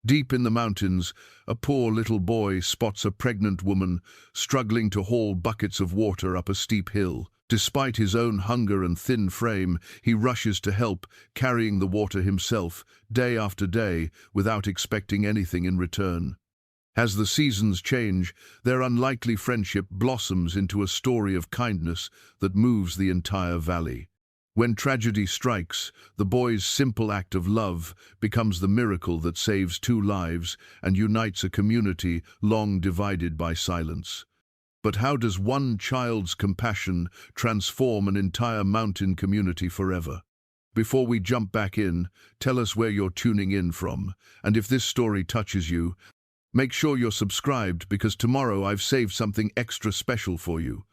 Deep in the mountains, a poor little boy spots a pregnant woman struggling to haul buckets of water up a steep hill. Despite his own hunger and thin frame, he rushes to help, carrying the water himself, day after day, without expecting anything in return. As the seasons change, their unlikely friendship blossoms into a story of kindness that moves the entire valley. When tragedy strikes, the boy's simple act of love becomes the miracle that saves two lives and unites a community long divided by silence. But how does one child's compassion transform an entire mountain community forever? Before we jump back in, tell us where you're tuning in from, and if this story touches you, make sure you're subscribed because tomorrow I've saved something extra special for you.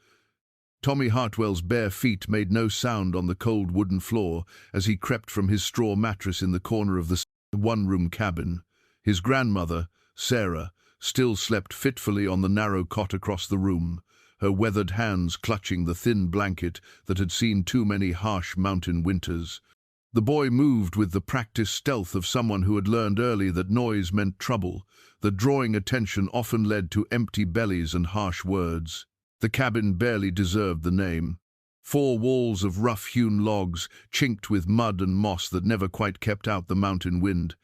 Tommy Hartwell's bare feet made no sound on the cold wooden floor as he crept from his straw mattress in the corner of the one-room cabin. His grandmother, Sarah, still slept fitfully on the narrow cot across the room, her weathered hands clutching the thin blanket that had seen too many harsh mountain winters. The boy moved with the practiced stealth of someone who had learned early that noise meant trouble, that drawing attention often led to empty bellies and harsh words. The cabin barely deserved the name. 4 walls of rough-hewn logs, chinked with mud and moss that never quite kept out the mountain wind.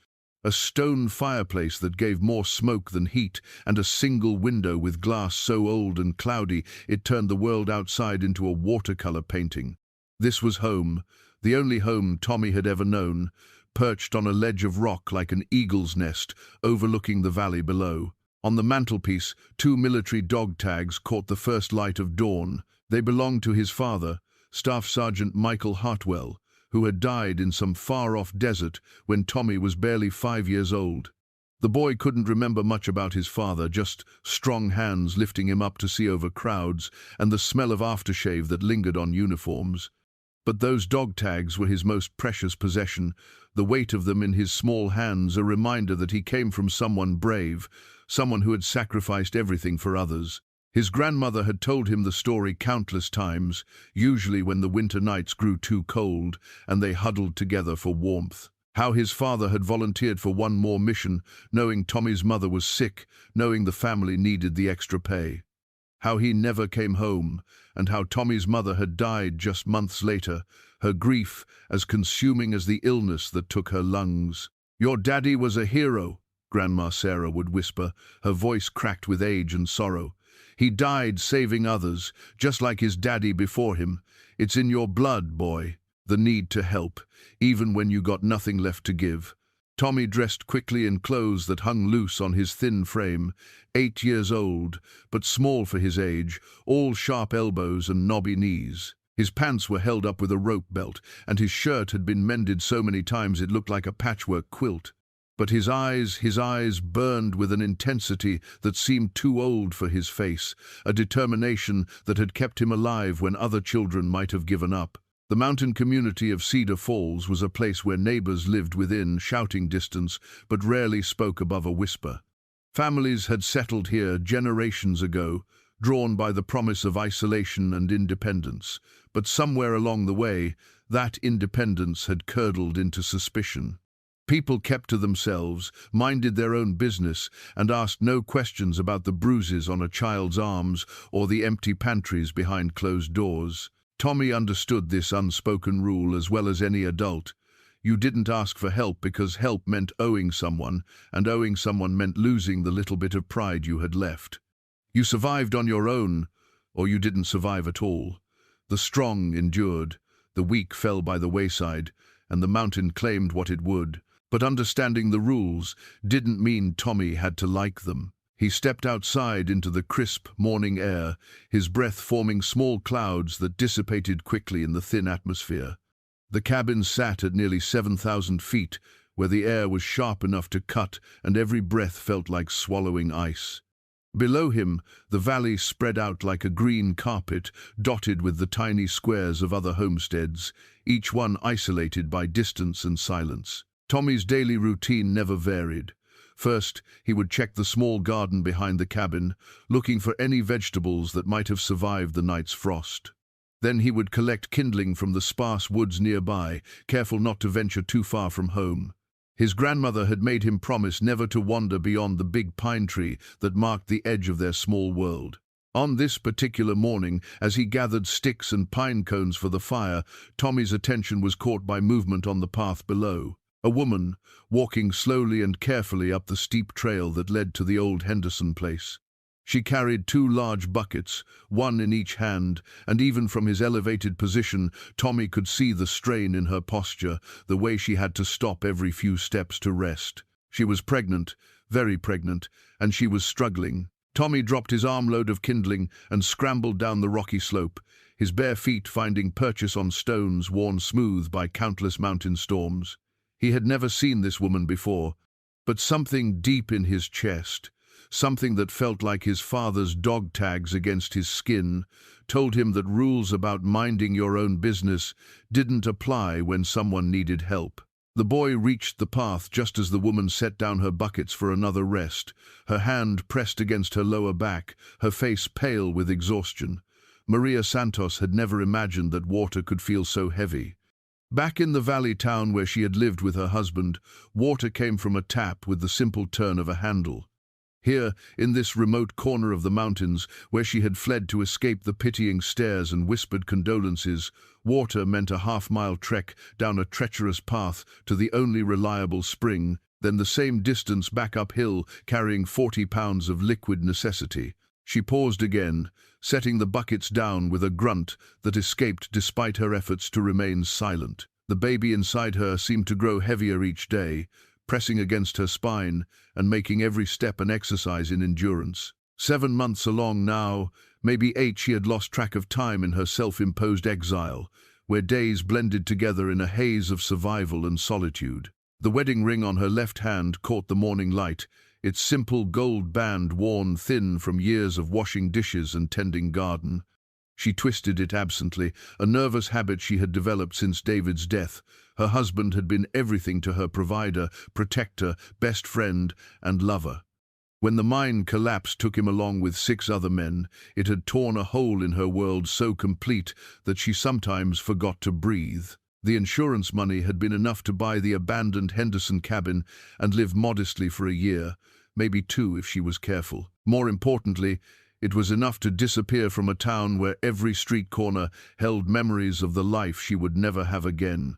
A stone fireplace that gave more smoke than heat, and a single window with glass so old and cloudy it turned the world outside into a watercolor painting. This was home, the only home Tommy had ever known, perched on a ledge of rock like an eagle's nest, overlooking the valley below. On the mantelpiece, 2 military dog tags caught the first light of dawn. They belonged to his father, Staff Sergeant Michael Hartwell, who had died in some far-off desert when Tommy was barely 5 years old. The boy couldn't remember much about his father, just strong hands lifting him up to see over crowds and the smell of aftershave that lingered on uniforms. But those dog tags were his most precious possession, the weight of them in his small hands a reminder that he came from someone brave, someone who had sacrificed everything for others. His grandmother had told him the story countless times, usually when the winter nights grew too cold and they huddled together for warmth. How his father had volunteered for one more mission, knowing Tommy's mother was sick, knowing the family needed the extra pay. How he never came home, and how Tommy's mother had died just months later, her grief as consuming as the illness that took her lungs. "Your daddy was a hero," Grandma Sarah would whisper, her voice cracked with age and sorrow. "He died saving others, just like his daddy before him. It's in your blood, boy, the need to help, even when you got nothing left to give." Tommy dressed quickly in clothes that hung loose on his thin frame, 8 years old, but small for his age, all sharp elbows and knobby knees. His pants were held up with a rope belt, and his shirt had been mended so many times it looked like a patchwork quilt. But his eyes burned with an intensity that seemed too old for his face, a determination that had kept him alive when other children might have given up. The mountain community of Cedar Falls was a place where neighbors lived within shouting distance, but rarely spoke above a whisper. Families had settled here generations ago, drawn by the promise of isolation and independence, but somewhere along the way, that independence had curdled into suspicion. People kept to themselves, minded their own business, and asked no questions about the bruises on a child's arms or the empty pantries behind closed doors. Tommy understood this unspoken rule as well as any adult. You didn't ask for help because help meant owing someone, and owing someone meant losing the little bit of pride you had left. You survived on your own, or you didn't survive at all. The strong endured, the weak fell by the wayside, and the mountain claimed what it would. But understanding the rules didn't mean Tommy had to like them. He stepped outside into the crisp morning air, his breath forming small clouds that dissipated quickly in the thin atmosphere. The cabin sat at nearly 7,000 feet, where the air was sharp enough to cut and every breath felt like swallowing ice. Below him, the valley spread out like a green carpet, dotted with the tiny squares of other homesteads, each one isolated by distance and silence. Tommy's daily routine never varied. First, he would check the small garden behind the cabin, looking for any vegetables that might have survived the night's frost. Then he would collect kindling from the sparse woods nearby, careful not to venture too far from home. His grandmother had made him promise never to wander beyond the big pine tree that marked the edge of their small world. On this particular morning, as he gathered sticks and pine cones for the fire, Tommy's attention was caught by movement on the path below. A woman, walking slowly and carefully up the steep trail that led to the old Henderson place. She carried 2 large buckets, one in each hand, and even from his elevated position, Tommy could see the strain in her posture, the way she had to stop every few steps to rest. She was pregnant, very pregnant, and she was struggling. Tommy dropped his armload of kindling and scrambled down the rocky slope, his bare feet finding purchase on stones worn smooth by countless mountain storms. He had never seen this woman before, but something deep in his chest, something that felt like his father's dog tags against his skin, told him that rules about minding your own business didn't apply when someone needed help. The boy reached the path just as the woman set down her buckets for another rest, her hand pressed against her lower back, her face pale with exhaustion. Maria Santos had never imagined that water could feel so heavy. Back in the valley town where she had lived with her husband, water came from a tap with the simple turn of a handle. Here, in this remote corner of the mountains, where she had fled to escape the pitying stares and whispered condolences, water meant a half-mile trek down a treacherous path to the only reliable spring, then the same distance back uphill, carrying 40 pounds of liquid necessity. She paused again, setting the buckets down with a grunt that escaped despite her efforts to remain silent. The baby inside her seemed to grow heavier each day, pressing against her spine and making every step an exercise in endurance. 7 months along now, maybe 8, she had lost track of time in her self-imposed exile, where days blended together in a haze of survival and solitude. The wedding ring on her left hand caught the morning light, its simple gold band worn thin from years of washing dishes and tending garden. She twisted it absently, a nervous habit she had developed since David's death. Her husband had been everything to her: provider, protector, best friend, and lover. When the mine collapse took him along with 6 other men, it had torn a hole in her world so complete that she sometimes forgot to breathe. The insurance money had been enough to buy the abandoned Henderson cabin and live modestly for a year, maybe 2 if she was careful. More importantly, it was enough to disappear from a town where every street corner held memories of the life she would never have again.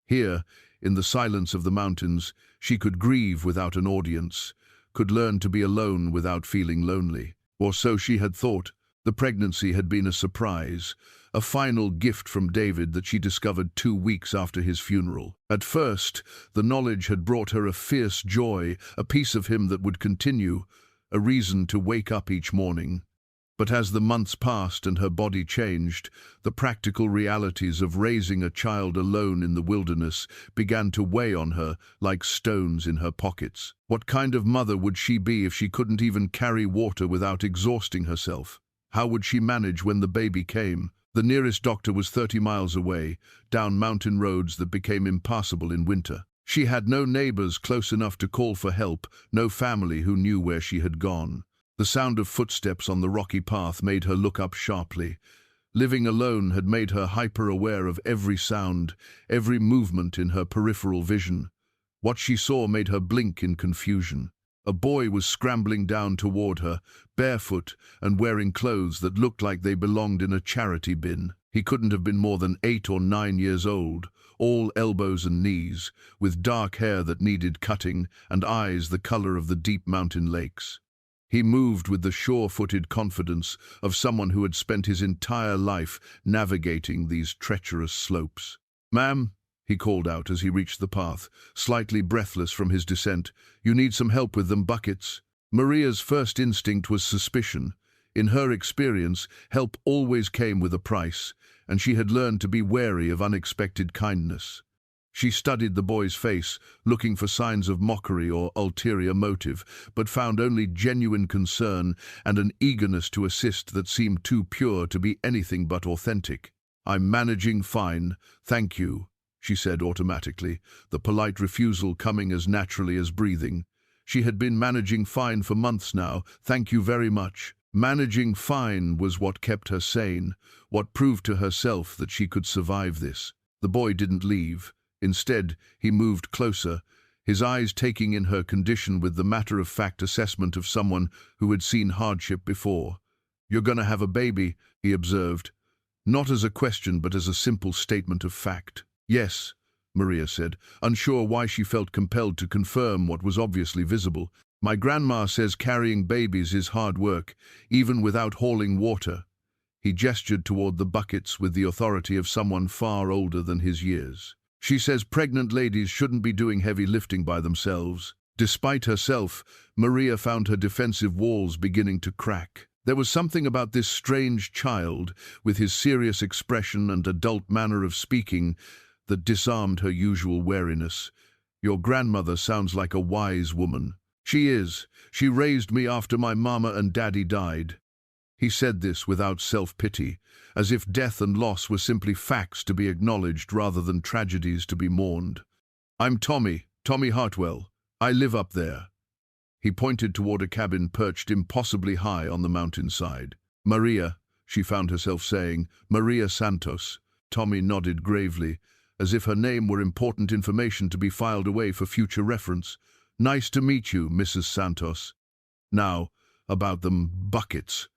Here, in the silence of the mountains, she could grieve without an audience, could learn to be alone without feeling lonely. Or so she had thought. The pregnancy had been a surprise, a final gift from David that she discovered 2 weeks after his funeral. At first, the knowledge had brought her a fierce joy, a piece of him that would continue, a reason to wake up each morning. But as the months passed and her body changed, the practical realities of raising a child alone in the wilderness began to weigh on her like stones in her pockets. What kind of mother would she be if she couldn't even carry water without exhausting herself? How would she manage when the baby came? The nearest doctor was 30 miles away, down mountain roads that became impassable in winter. She had no neighbors close enough to call for help, no family who knew where she had gone. The sound of footsteps on the rocky path made her look up sharply. Living alone had made her hyper-aware of every sound, every movement in her peripheral vision. What she saw made her blink in confusion. A boy was scrambling down toward her, barefoot and wearing clothes that looked like they belonged in a charity bin. He couldn't have been more than 8 or 9 years old, all elbows and knees, with dark hair that needed cutting and eyes the color of the deep mountain lakes. He moved with the sure-footed confidence of someone who had spent his entire life navigating these treacherous slopes. "Ma'am," he called out as he reached the path, slightly breathless from his descent, "you need some help with them buckets." Maria's first instinct was suspicion. In her experience, help always came with a price, and she had learned to be wary of unexpected kindness. She studied the boy's face, looking for signs of mockery or ulterior motive, but found only genuine concern and an eagerness to assist that seemed too pure to be anything but authentic. "I'm managing fine, thank you," she said automatically, the polite refusal coming as naturally as breathing. She had been managing fine for months now, thank you very much. Managing fine was what kept her sane, what proved to herself that she could survive this. The boy didn't leave. Instead, he moved closer, his eyes taking in her condition with the matter-of-fact assessment of someone who had seen hardship before. "You're gonna have a baby," he observed, not as a question but as a simple statement of fact. "Yes," Maria said, unsure why she felt compelled to confirm what was obviously visible. "My grandma says carrying babies is hard work, even without hauling water." He gestured toward the buckets with the authority of someone far older than his years. "She says pregnant ladies shouldn't be doing heavy lifting by themselves." Despite herself, Maria found her defensive walls beginning to crack. There was something about this strange child, with his serious expression and adult manner of speaking, that disarmed her usual wariness. "Your grandmother sounds like a wise woman." "She is. She raised me after my mama and daddy died." He said this without self-pity, as if death and loss were simply facts to be acknowledged rather than tragedies to be mourned. "I'm Tommy Hartwell. I live up there." He pointed toward a cabin perched impossibly high on the mountainside. "Maria," she found herself saying, "Maria Santos." Tommy nodded gravely, as if her name were important information to be filed away for future reference. "Nice to meet you, Mrs. Santos. Now, about them buckets."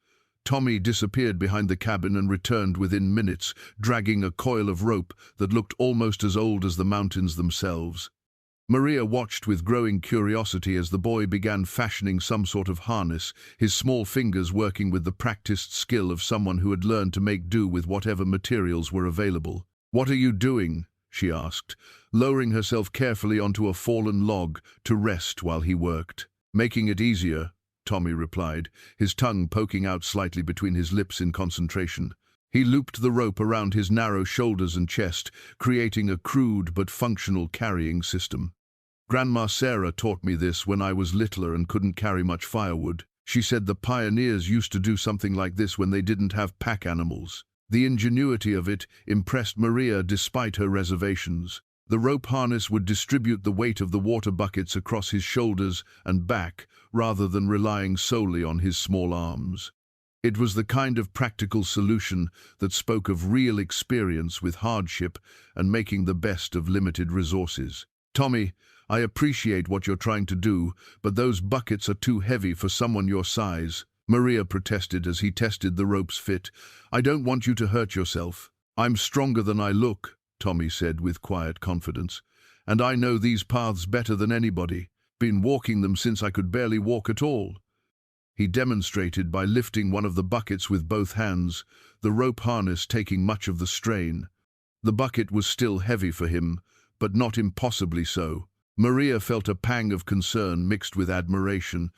Tommy disappeared behind the cabin and returned within minutes, dragging a coil of rope that looked almost as old as the mountains themselves. Maria watched with growing curiosity as the boy began fashioning some sort of harness, his small fingers working with the practiced skill of someone who had learned to make do with whatever materials were available. "What are you doing?" she asked, lowering herself carefully onto a fallen log to rest while he worked. "Making it easier," Tommy replied, his tongue poking out slightly between his lips in concentration. He looped the rope around his narrow shoulders and chest, creating a crude but functional carrying system. "Grandma Sarah taught me this when I was littler and couldn't carry much firewood. She said the pioneers used to do something like this when they didn't have pack animals." The ingenuity of it impressed Maria despite her reservations. The rope harness would distribute the weight of the water buckets across his shoulders and back, rather than relying solely on his small arms. It was the kind of practical solution that spoke of real experience with hardship and making the best of limited resources. "Tommy, I appreciate what you're trying to do, but those buckets are too heavy for someone your size," Maria protested as he tested the rope's fit. "I don't want you to hurt yourself." "I'm stronger than I look," Tommy said with quiet confidence. "And I know these paths better than anybody. Been walking them since I could barely walk at all." He demonstrated by lifting one of the buckets with both hands, the rope harness taking much of the strain. The bucket was still heavy for him, but not impossibly so. Maria felt a pang of concern mixed with admiration.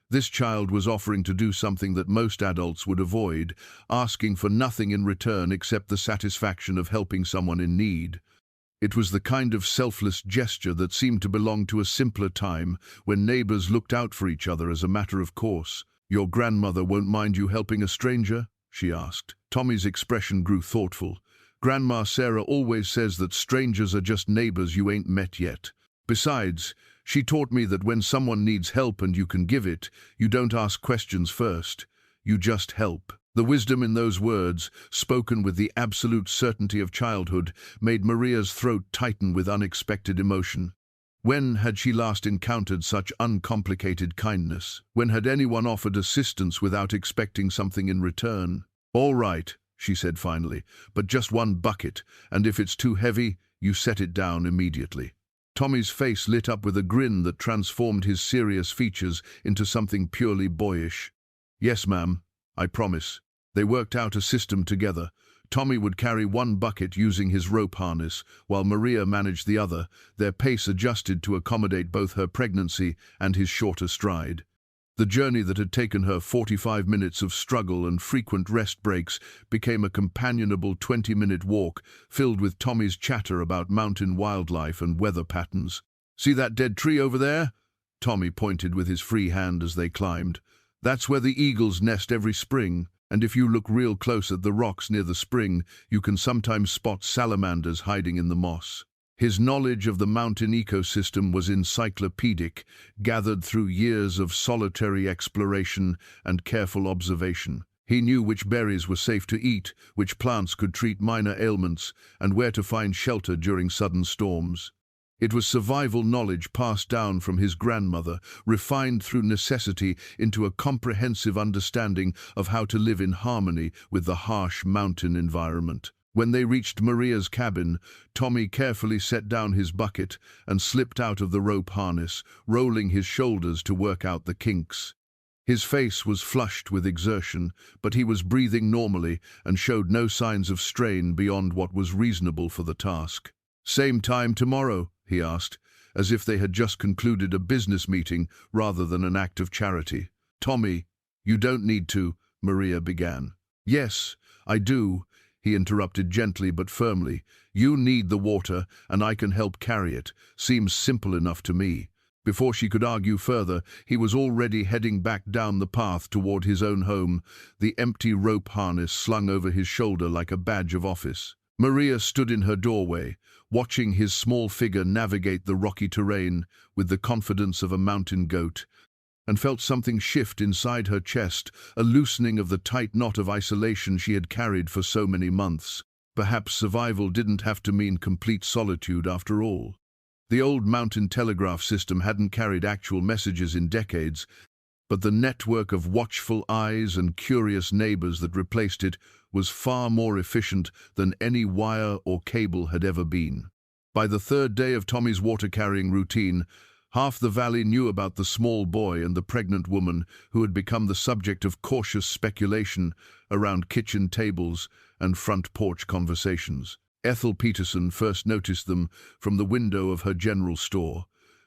This child was offering to do something that most adults would avoid, asking for nothing in return except the satisfaction of helping someone in need. It was the kind of selfless gesture that seemed to belong to a simpler time, when neighbors looked out for each other as a matter of course. "Your grandmother won't mind you helping a stranger?" she asked. Tommy's expression grew thoughtful. "Grandma Sarah always says that strangers are just neighbors you ain't met yet. Besides, she taught me that when someone needs help and you can give it, you don't ask questions first. You just help." The wisdom in those words, spoken with the absolute certainty of childhood, made Maria's throat tighten with unexpected emotion. When had she last encountered such uncomplicated kindness? When had anyone offered assistance without expecting something in return? "All right," she said finally, "but just one bucket, and if it's too heavy, you set it down immediately." Tommy's face lit up with a grin that transformed his serious features into something purely boyish. "Yes, ma'am, I promise." They worked out a system together. Tommy would carry one bucket using his rope harness, while Maria managed the other, their pace adjusted to accommodate both her pregnancy and his shorter stride. The journey that had taken her 45 minutes of struggle and frequent rest breaks became a companionable 20-minute walk filled with Tommy's chatter about mountain wildlife and weather patterns. "See that dead tree over there?" Tommy pointed with his free hand as they climbed. "That's where the eagles nest every spring. And if you look real close at the rocks near the spring, you can sometimes spot salamanders hiding in the moss." His knowledge of the mountain ecosystem was encyclopedic, gathered through years of solitary exploration and careful observation. He knew which berries were safe to eat, which plants could treat minor ailments, and where to find shelter during sudden storms. It was survival knowledge passed down from his grandmother, refined through necessity into a comprehensive understanding of how to live in harmony with the harsh mountain environment. When they reached Maria's cabin, Tommy carefully set down his bucket and slipped out of the rope harness, rolling his shoulders to work out the kinks. His face was flushed with exertion, but he was breathing normally and showed no signs of strain beyond what was reasonable for the task. "Same time tomorrow?" he asked, as if they had just concluded a business meeting rather than an act of charity. "Tommy, you don't need to," Maria began. "Yes, I do," he interrupted gently but firmly. "You need the water, and I can help carry it. Seems simple enough to me." Before she could argue further, he was already heading back down the path toward his own home, the empty rope harness slung over his shoulder like a badge of office. Maria stood in her doorway, watching his small figure navigate the rocky terrain with the confidence of a mountain goat, and felt something shift inside her chest, a loosening of the tight knot of isolation she had carried for so many months. Perhaps survival didn't have to mean complete solitude after all. The old mountain telegraph system hadn't carried actual messages in decades, but the network of watchful eyes and curious neighbors that replaced it was far more efficient than any wire or cable had ever been. By the third day of Tommy's water-carrying routine, half the valley knew about the small boy and the pregnant woman who had become the subject of cautious speculation around kitchen tables and front porch conversations. Ethel Peterson first noticed them from the window of her general store,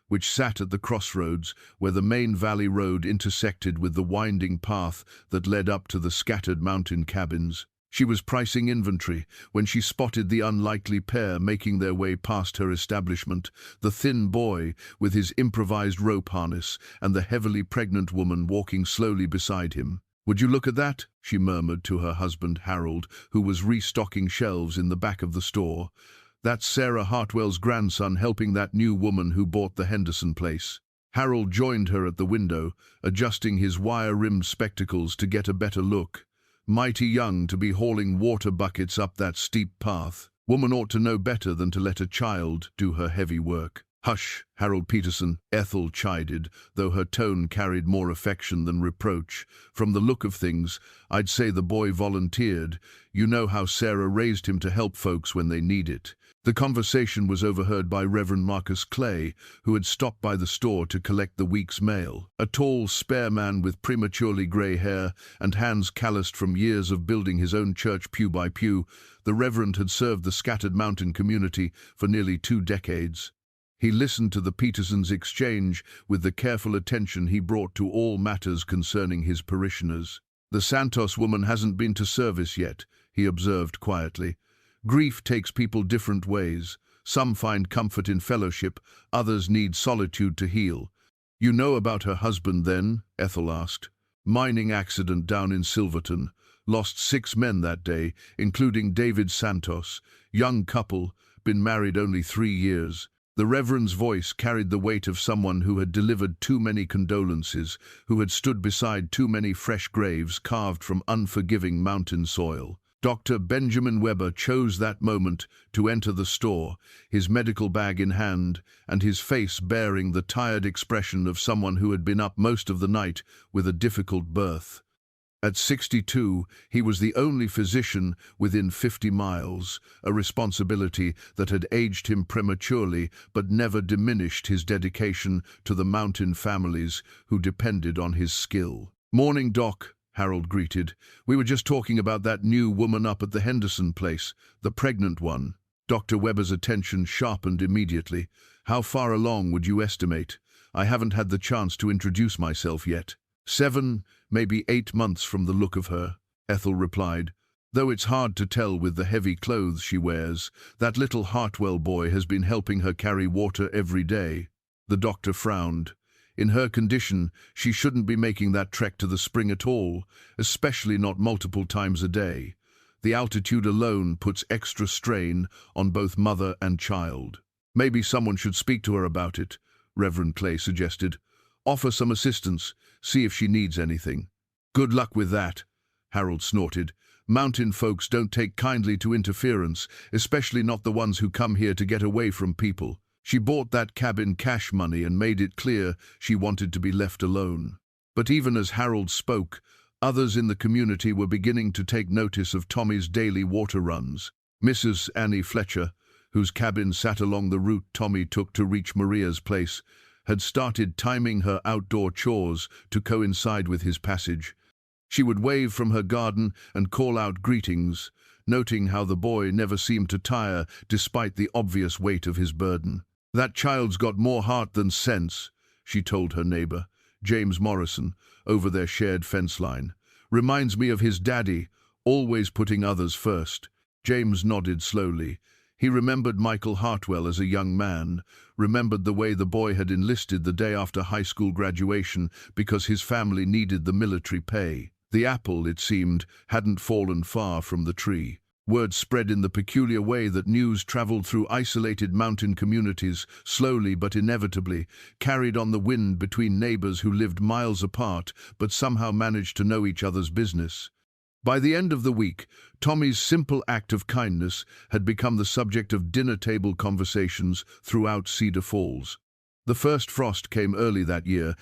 which sat at the crossroads where the main valley road intersected with the winding path that led up to the scattered mountain cabins. She was pricing inventory when she spotted the unlikely pair making their way past her establishment, the thin boy with his improvised rope harness and the heavily pregnant woman walking slowly beside him. "Would you look at that?" she murmured to her husband Harold, who was restocking shelves in the back of the store. "That's Sarah Hartwell's grandson helping that new woman who bought the Henderson place." Harold joined her at the window, adjusting his wire-rimmed spectacles to get a better look. Mighty young to be hauling water buckets up that steep path. Woman ought to know better than to let a child do her heavy work. "Hush, Harold Peterson," Ethel chided, though her tone carried more affection than reproach. "From the look of things, I'd say the boy volunteered. You know how Sarah raised him to help folks when they need it." The conversation was overheard by Reverend Marcus Clay, who had stopped by the store to collect the week's mail. A tall, spare man with prematurely grey hair and hands calloused from years of building his own church pew by pew, the Reverend had served the scattered mountain community for nearly 2 decades. He listened to the Petersons' exchange with the careful attention he brought to all matters concerning his parishioners. "The Santos woman hasn't been to service yet," he observed quietly. "Grief takes people different ways. Some find comfort in fellowship, others need solitude to heal." "You know about her husband then?" Ethel asked. "Mining accident down in Silverton. Lost 6 men that day, including David Santos. Young couple, been married only 3 years. The Reverend's voice carried the weight of someone who had delivered too many condolences, who had stood beside too many fresh graves carved from unforgiving mountain soil. Dr. Benjamin Weber chose that moment to enter the store, his medical bag in hand, and his face bearing the tired expression of someone who had been up most of the night with a difficult birth. At 62, he was the only physician within 50 miles, a responsibility that had aged him prematurely but never diminished his dedication to the mountain families who depended on his skill. "Morning, Doc," Harold greeted. "We were just talking about that new woman up at the Henderson place, the pregnant one." Dr. Weber's attention sharpened immediately. "How far along would you estimate? I haven't had the chance to introduce myself yet." 7, maybe 8 months from the look of her," Ethel replied. "Though it's hard to tell with the heavy clothes she wears. That little Hartwell boy has been helping her carry water every day." The doctor frowned. "In her condition, she shouldn't be making that trek to the spring at all, especially not multiple times a day. The altitude alone puts extra strain on both mother and child." "Maybe someone should speak to her about it," Reverend Clay suggested. "Offer some assistance, see if she needs anything." "Good luck with that," Harold snorted. "Mountain folks don't take kindly to interference, especially not the ones who come here to get away from people." She bought that cabin cash money and made it clear she wanted to be left alone. But even as Harold spoke, others in the community were beginning to take notice of Tommy's daily water runs. Mrs. Annie Fletcher, whose cabin sat along the route Tommy took to reach Maria's place, had started timing her outdoor chores to coincide with his passage. She would wave from her garden and call out greetings, noting how the boy never seemed to tire despite the obvious weight of his burden. "That child's got more heart than sense," she told her neighbor, James Morrison, over their shared fence line. "Reminds me of his daddy, always putting others first." James nodded slowly. He remembered Michael Hartwell as a young man, remembered the way the boy had enlisted the day after high school graduation because his family needed the military pay. The apple, it seemed, hadn't fallen far from the tree. Word spread in the peculiar way that news traveled through isolated mountain communities, slowly but inevitably, carried on the wind between neighbors who lived miles apart but somehow managed to know each other's business. By the end of the week, Tommy's simple act of kindness had become the subject of dinner-table conversations throughout Cedar Falls. The first frost came early that year,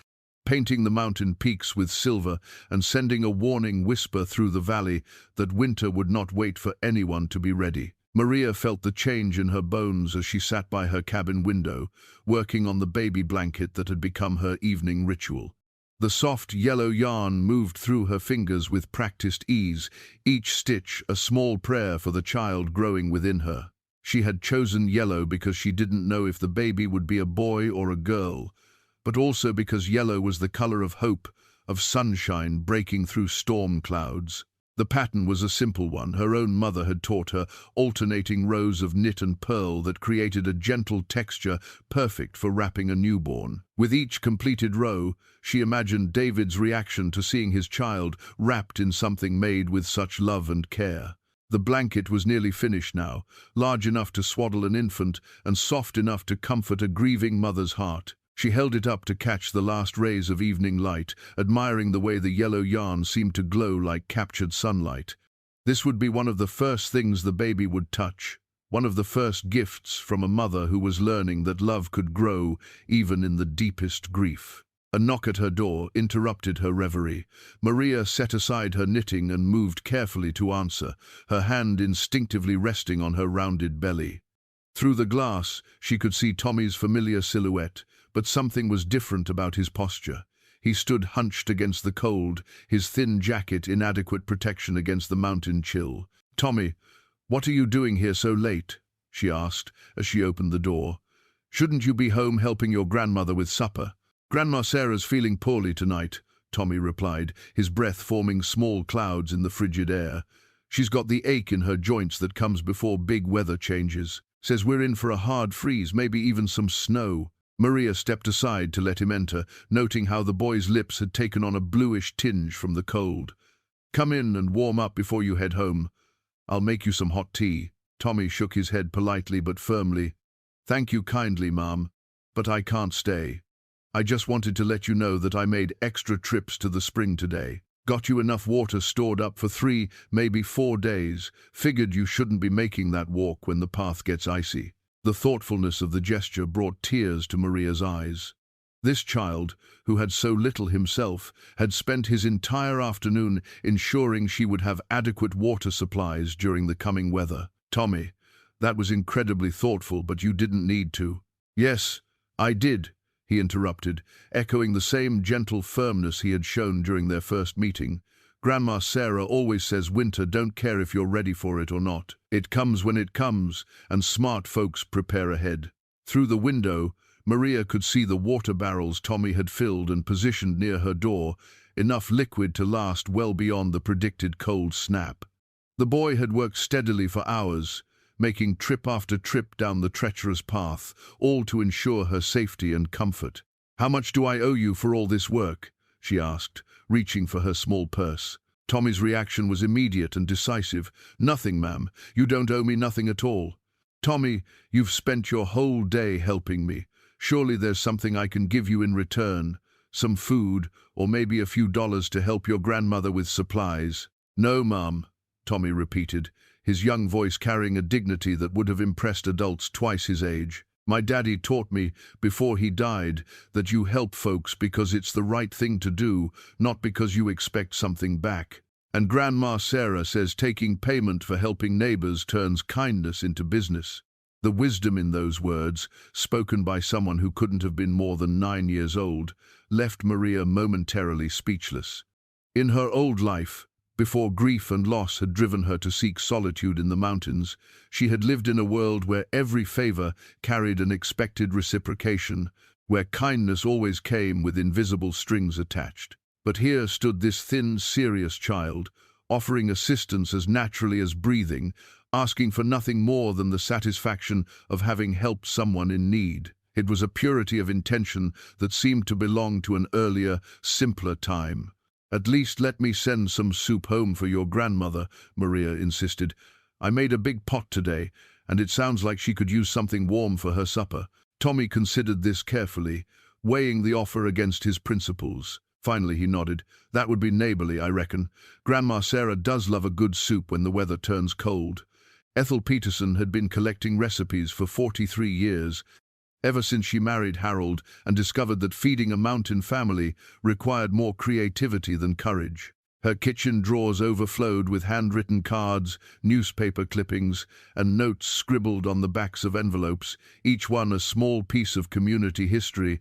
painting the mountain peaks with silver and sending a warning whisper through the valley that winter would not wait for anyone to be ready. Maria felt the change in her bones as she sat by her cabin window, working on the baby blanket that had become her evening ritual. The soft yellow yarn moved through her fingers with practiced ease, each stitch a small prayer for the child growing within her. She had chosen yellow because she didn't know if the baby would be a boy or a girl, but also because yellow was the color of hope, of sunshine breaking through storm clouds. The pattern was a simple one her own mother had taught her, alternating rows of knit and pearl that created a gentle texture perfect for wrapping a newborn. With each completed row, she imagined David's reaction to seeing his child wrapped in something made with such love and care. The blanket was nearly finished now, large enough to swaddle an infant and soft enough to comfort a grieving mother's heart. She held it up to catch the last rays of evening light, admiring the way the yellow yarn seemed to glow like captured sunlight. This would be one of the first things the baby would touch, one of the first gifts from a mother who was learning that love could grow even in the deepest grief. A knock at her door interrupted her reverie. Maria set aside her knitting and moved carefully to answer, her hand instinctively resting on her rounded belly. Through the glass, she could see Tommy's familiar silhouette, but something was different about his posture. He stood hunched against the cold, his thin jacket inadequate protection against the mountain chill. "Tommy, what are you doing here so late?" she asked as she opened the door. "Shouldn't you be home helping your grandmother with supper?" "Grandma Sarah's feeling poorly tonight," Tommy replied, his breath forming small clouds in the frigid air. "She's got the ache in her joints that comes before big weather changes. Says we're in for a hard freeze, maybe even some snow." Maria stepped aside to let him enter, noting how the boy's lips had taken on a bluish tinge from the cold. "Come in and warm up before you head home. I'll make you some hot tea." Tommy shook his head politely but firmly. "Thank you kindly, Mom, but I can't stay. I just wanted to let you know that I made extra trips to the spring today. Got you enough water stored up for 3, maybe 4 days. Figured you shouldn't be making that walk when the path gets icy." The thoughtfulness of the gesture brought tears to Maria's eyes. This child, who had so little himself, had spent his entire afternoon ensuring she would have adequate water supplies during the coming weather. "Tommy, that was incredibly thoughtful, but you didn't need to." "Yes, I did," he interrupted, echoing the same gentle firmness he had shown during their first meeting. "Grandma Sarah always says winter don't care if you're ready for it or not. It comes when it comes, and smart folks prepare ahead." Through the window, Maria could see the water barrels Tommy had filled and positioned near her door, enough liquid to last well beyond the predicted cold snap. The boy had worked steadily for hours, making trip after trip down the treacherous path, all to ensure her safety and comfort. "How much do I owe you for all this work?" she asked, reaching for her small purse. Tommy's reaction was immediate and decisive. "Nothing, ma'am. You don't owe me nothing at all." "Tommy, you've spent your whole day helping me. Surely there's something I can give you in return. Some food, or maybe a few dollars to help your grandmother with supplies." "No, ma'am," Tommy repeated, his young voice carrying a dignity that would have impressed adults twice his age. My daddy taught me, before he died, that you help folks because it's the right thing to do, not because you expect something back. And Grandma Sarah says taking payment for helping neighbors turns kindness into business. The wisdom in those words, spoken by someone who couldn't have been more than 9 years old, left Maria momentarily speechless. In her old life, before grief and loss had driven her to seek solitude in the mountains, she had lived in a world where every favor carried an expected reciprocation, where kindness always came with invisible strings attached. But here stood this thin, serious child, offering assistance as naturally as breathing, asking for nothing more than the satisfaction of having helped someone in need. It was a purity of intention that seemed to belong to an earlier, simpler time. "At least let me send some soup home for your grandmother," Maria insisted. "I made a big pot today, and it sounds like she could use something warm for her supper." Tommy considered this carefully, weighing the offer against his principles. Finally he nodded. "That would be neighborly, I reckon. Grandma Sarah does love a good soup when the weather turns cold." Ethel Peterson had been collecting recipes for 43 years, ever since she married Harold and discovered that feeding a mountain family required more creativity than courage. Her kitchen drawers overflowed with handwritten cards, newspaper clippings, and notes scribbled on the backs of envelopes, each one a small piece of community history,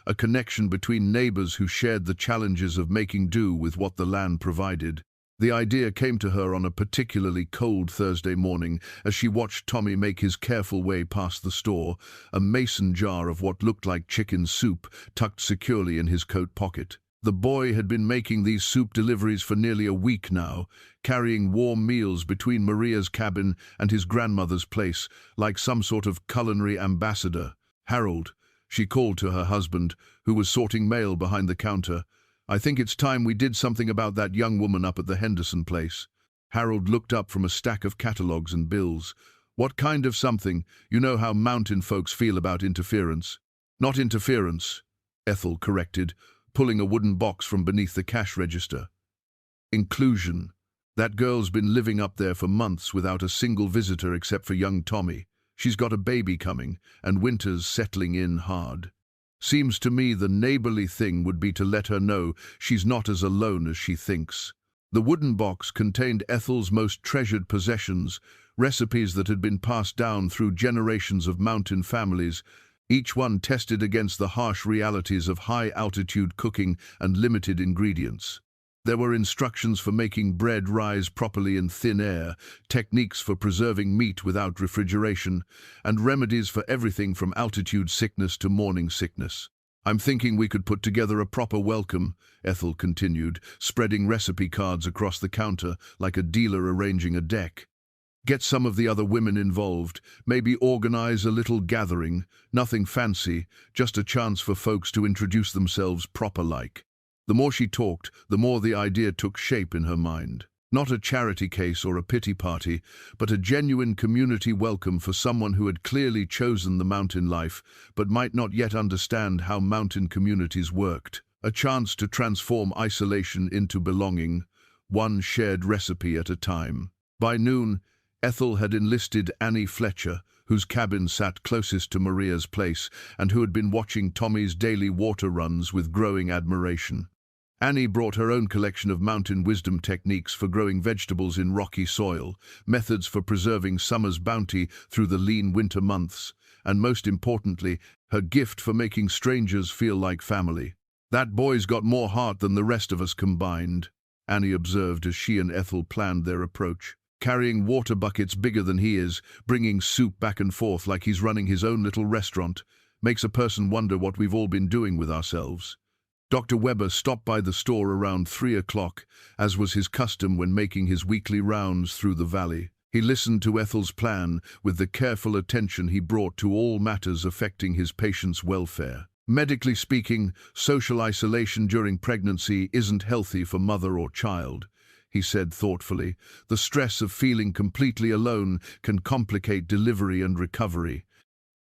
a connection between neighbors who shared the challenges of making do with what the land provided. The idea came to her on a particularly cold Thursday morning as she watched Tommy make his careful way past the store, a mason jar of what looked like chicken soup tucked securely in his coat pocket. The boy had been making these soup deliveries for nearly a week now, carrying warm meals between Maria's cabin and his grandmother's place, like some sort of culinary ambassador. "Harold," she called to her husband, who was sorting mail behind the counter, "I think it's time we did something about that young woman up at the Henderson place." Harold looked up from a stack of catalogs and bills. "What kind of something? You know how mountain folks feel about interference." "Not interference," Ethel corrected, pulling a wooden box from beneath the cash register. "Inclusion. That girl's been living up there for months without a single visitor except for young Tommy. She's got a baby coming, and winter's settling in hard. Seems to me the neighborly thing would be to let her know she's not as alone as she thinks." The wooden box contained Ethel's most treasured possessions, recipes that had been passed down through generations of mountain families, each one tested against the harsh realities of high-altitude cooking and limited ingredients. There were instructions for making bread rise properly in thin air, techniques for preserving meat without refrigeration, and remedies for everything from altitude sickness to morning sickness. "I'm thinking we could put together a proper welcome," Ethel continued, spreading recipe cards across the counter like a dealer arranging a deck. "Get some of the other women involved, maybe organize a little gathering, nothing fancy, just a chance for folks to introduce themselves proper-like." The more she talked, the more the idea took shape in her mind. Not a charity case or a pity party, but a genuine community welcome for someone who had clearly chosen the mountain life, but might not yet understand how mountain communities worked. A chance to transform isolation into belonging, one shared recipe at a time. By noon, Ethel had enlisted Annie Fletcher, whose cabin sat closest to Maria's place and who had been watching Tommy's daily water runs with growing admiration. Annie brought her own collection of mountain wisdom techniques for growing vegetables in rocky soil, methods for preserving summer's bounty through the lean winter months, and most importantly, her gift for making strangers feel like family. "That boy's got more heart than the rest of us combined," Annie observed as she and Ethel planned their approach. "Carrying water buckets bigger than he is, bringing soup back and forth like he's running his own little restaurant, makes a person wonder what we've all been doing with ourselves." Dr. Weber stopped by the store around 3 o'clock, as was his custom when making his weekly rounds through the valley. He listened to Ethel's plan with the careful attention he brought to all matters affecting his patient's welfare. "Medically speaking, social isolation during pregnancy isn't healthy for mother or child," he said thoughtfully. "The stress of feeling completely alone can complicate delivery and recovery.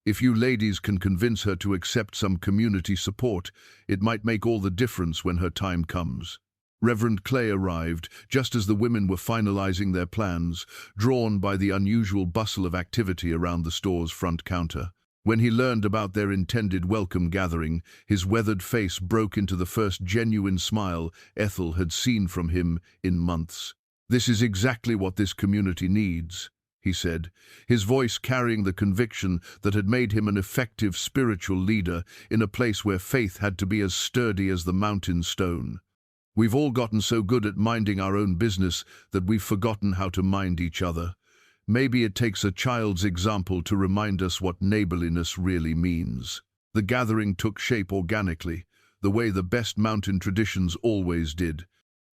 If you ladies can convince her to accept some community support, it might make all the difference when her time comes." Reverend Clay arrived just as the women were finalizing their plans, drawn by the unusual bustle of activity around the store's front counter. When he learned about their intended welcome gathering, his weathered face broke into the first genuine smile Ethel had seen from him in months. "This is exactly what this community needs," he said, his voice carrying the conviction that had made him an effective spiritual leader in a place where faith had to be as sturdy as the mountain stone. "We've all gotten so good at minding our own business that we've forgotten how to mind each other. Maybe it takes a child's example to remind us what neighborliness really means." The gathering took shape organically, the way the best mountain traditions always did.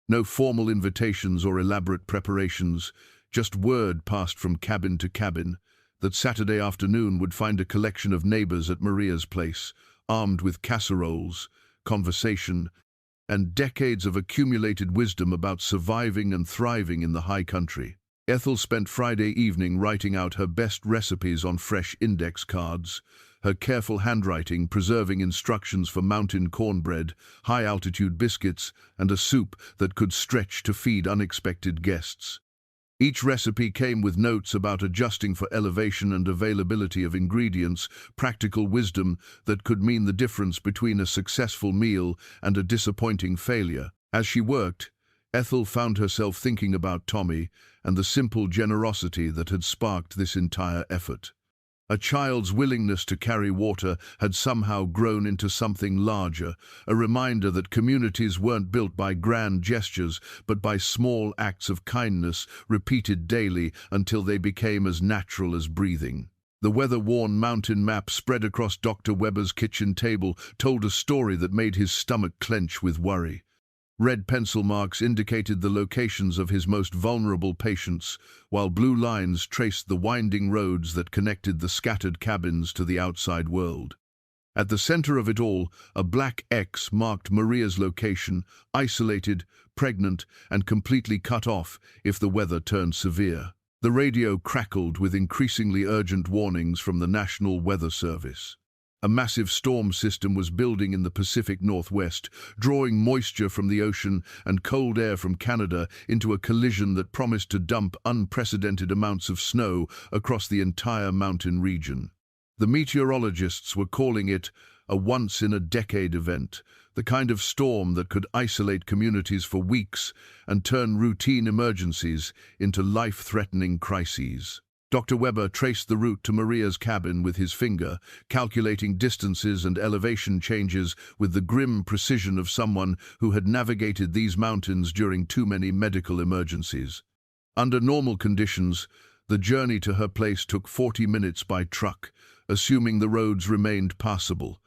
No formal invitations or elaborate preparations, just word passed from cabin to cabin that Saturday afternoon would find a collection of neighbors at Maria's place, armed with casseroles, conversation, and decades of accumulated wisdom about surviving and thriving in the high country. Ethel spent Friday evening writing out her best recipes on fresh index cards, her careful handwriting preserving instructions for mountain cornbread, high-altitude biscuits, and a soup that could stretch to feed unexpected guests. Each recipe came with notes about adjusting for elevation and availability of ingredients, practical wisdom that could mean the difference between a successful meal and a disappointing failure. As she worked, Ethel found herself thinking about Tommy and the simple generosity that had sparked this entire effort. A child's willingness to carry water had somehow grown into something larger, a reminder that communities weren't built by grand gestures, but by small acts of kindness repeated daily until they became as natural as breathing. The weather-worn mountain map spread across Dr. Weber's kitchen table told a story that made his stomach clench with worry. Red pencil marks indicated the locations of his most vulnerable patients, while blue lines traced the winding roads that connected the scattered cabins to the outside world. At the center of it all, a black X marked Maria's location, isolated, pregnant, and completely cut off if the weather turned severe. The radio crackled with increasingly urgent warnings from the National Weather Service. A massive storm system was building in the Pacific Northwest, drawing moisture from the ocean and cold air from Canada into a collision that promised to dump unprecedented amounts of snow across the entire mountain region. The meteorologists were calling it a once-in-a-decade event, the kind of storm that could isolate communities for weeks and turn routine emergencies into life-threatening crises. Dr. Weber traced the route to Maria's cabin with his finger, calculating distances and elevation changes with the grim precision of someone who had navigated these mountains during too many medical emergencies. Under normal conditions, the journey to her place took 40 minutes by truck, assuming the roads remained passable.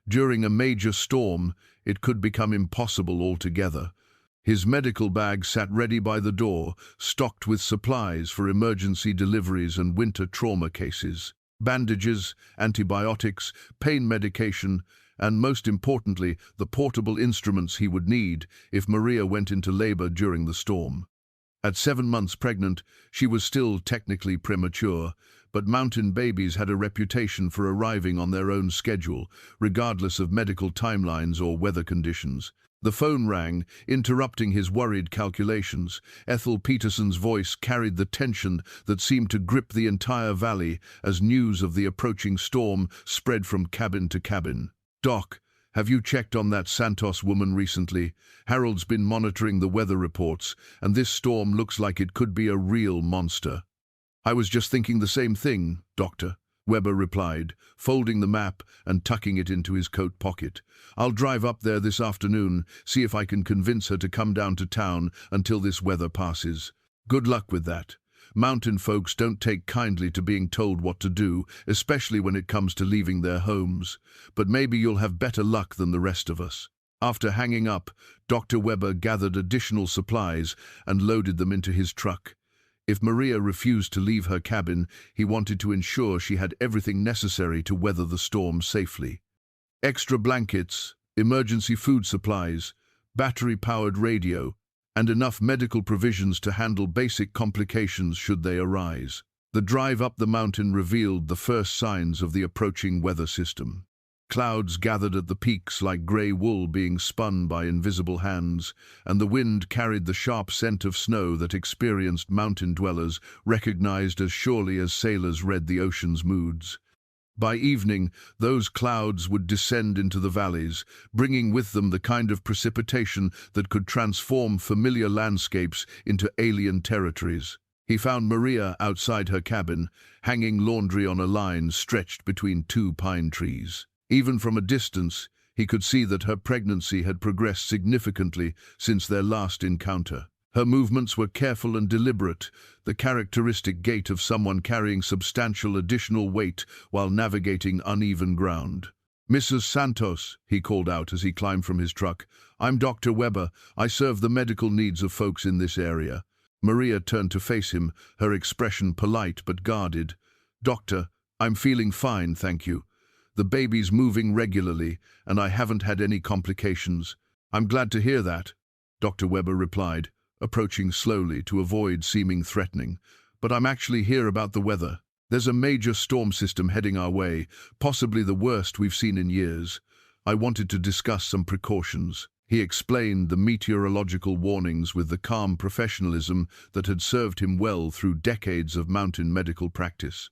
During a major storm, it could become impossible altogether. His medical bag sat ready by the door, stocked with supplies for emergency deliveries and winter trauma cases. Bandages, antibiotics, pain medication, and most importantly, the portable instruments he would need if Maria went into labor during the storm. At 7 months pregnant, she was still technically premature, but mountain babies had a reputation for arriving on their own schedule, regardless of medical timelines or weather conditions. The phone rang, interrupting his worried calculations. Ethel Peterson's voice carried the tension that seemed to grip the entire valley as news of the approaching storm spread from cabin to cabin. "Doc, have you checked on that Santos woman recently? Harold's been monitoring the weather reports, and this storm looks like it could be a real monster." "I was just thinking the same thing, Doctor," Weber replied, folding the map and tucking it into his coat pocket. "I'll drive up there this afternoon, see if I can convince her to come down to town until this weather passes." "Good luck with that. Mountain folks don't take kindly to being told what to do, especially when it comes to leaving their homes. But maybe you'll have better luck than the rest of us." After hanging up, Dr. Weber gathered additional supplies and loaded them into his truck. If Maria refused to leave her cabin, he wanted to ensure she had everything necessary to weather the storm safely. Extra blankets, emergency food supplies, battery-powered radio, and enough medical provisions to handle basic complications should they arise. The drive up the mountain revealed the first signs of the approaching weather system. Clouds gathered at the peaks like grey wool being spun by invisible hands, and the wind carried the sharp scent of snow that experienced mountain dwellers recognized as surely as sailors read the ocean's moods. By evening, those clouds would descend into the valleys, bringing with them the kind of precipitation that could transform familiar landscapes into alien territories. He found Maria outside her cabin, hanging laundry on a line stretched between two pine trees. Even from a distance, he could see that her pregnancy had progressed significantly since their last encounter. Her movements were careful and deliberate, the characteristic gait of someone carrying substantial additional weight while navigating uneven ground. "Mrs. Santos," he called out as he climbed from his truck. "I'm Dr. Weber. I serve the medical needs of folks in this area." Maria turned to face him, her expression polite but guarded. "Doctor, I'm feeling fine, thank you. The baby's moving regularly, and I haven't had any complications." "I'm glad to hear that," Dr. Weber replied, approaching slowly to avoid seeming threatening. "But I'm actually here about the weather. There's a major storm system heading our way, possibly the worst we've seen in years. I wanted to discuss some precautions." He explained the meteorological warnings with the calm professionalism that had served him well through decades of mountain medical practice.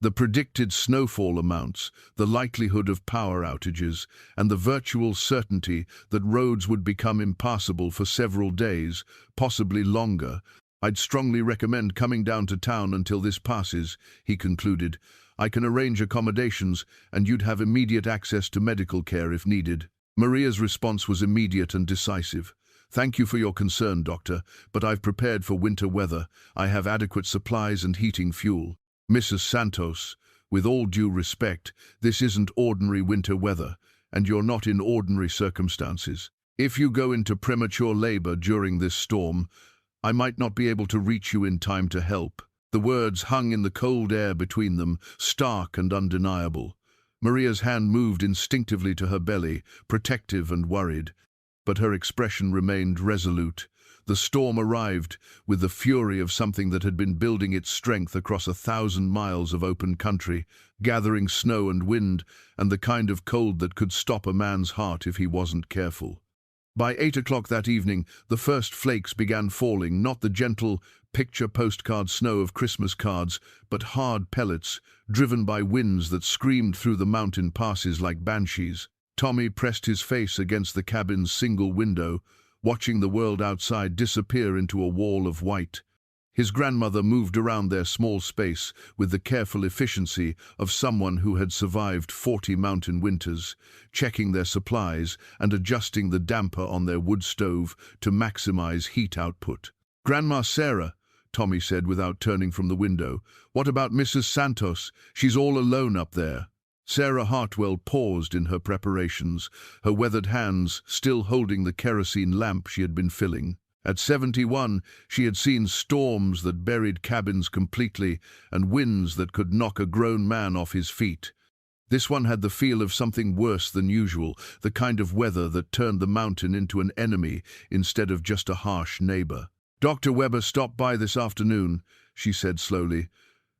The predicted snowfall amounts, the likelihood of power outages, and the virtual certainty that roads would become impassable for several days, possibly longer. "I'd strongly recommend coming down to town until this passes," he concluded. "I can arrange accommodations, and you'd have immediate access to medical care if needed." Maria's response was immediate and decisive. "Thank you for your concern, doctor, but I've prepared for winter weather. I have adequate supplies and heating fuel." "Mrs. Santos, with all due respect, this isn't ordinary winter weather, and you're not in ordinary circumstances. If you go into premature labor during this storm, I might not be able to reach you in time to help." The words hung in the cold air between them, stark and undeniable. Maria's hand moved instinctively to her belly, protective and worried, but her expression remained resolute. The storm arrived with the fury of something that had been building its strength across 1,000 miles of open country, gathering snow and wind, and the kind of cold that could stop a man's heart if he wasn't careful. By 8 o'clock that evening, the first flakes began falling, not the gentle picture postcard snow of Christmas cards, but hard pellets, driven by winds that screamed through the mountain passes like banshees. Tommy pressed his face against the cabin's single window, watching the world outside disappear into a wall of white. His grandmother moved around their small space with the careful efficiency of someone who had survived 40 mountain winters, checking their supplies and adjusting the damper on their wood stove to maximize heat output. "Grandma Sarah," Tommy said without turning from the window, "what about Mrs. Santos? She's all alone up there." Sarah Hartwell paused in her preparations, her weathered hands still holding the kerosene lamp she had been filling. At 71, she had seen storms that buried cabins completely and winds that could knock a grown man off his feet. This one had the feel of something worse than usual, the kind of weather that turned the mountain into an enemy instead of just a harsh neighbor. "Dr. Weber stopped by this afternoon," she said slowly.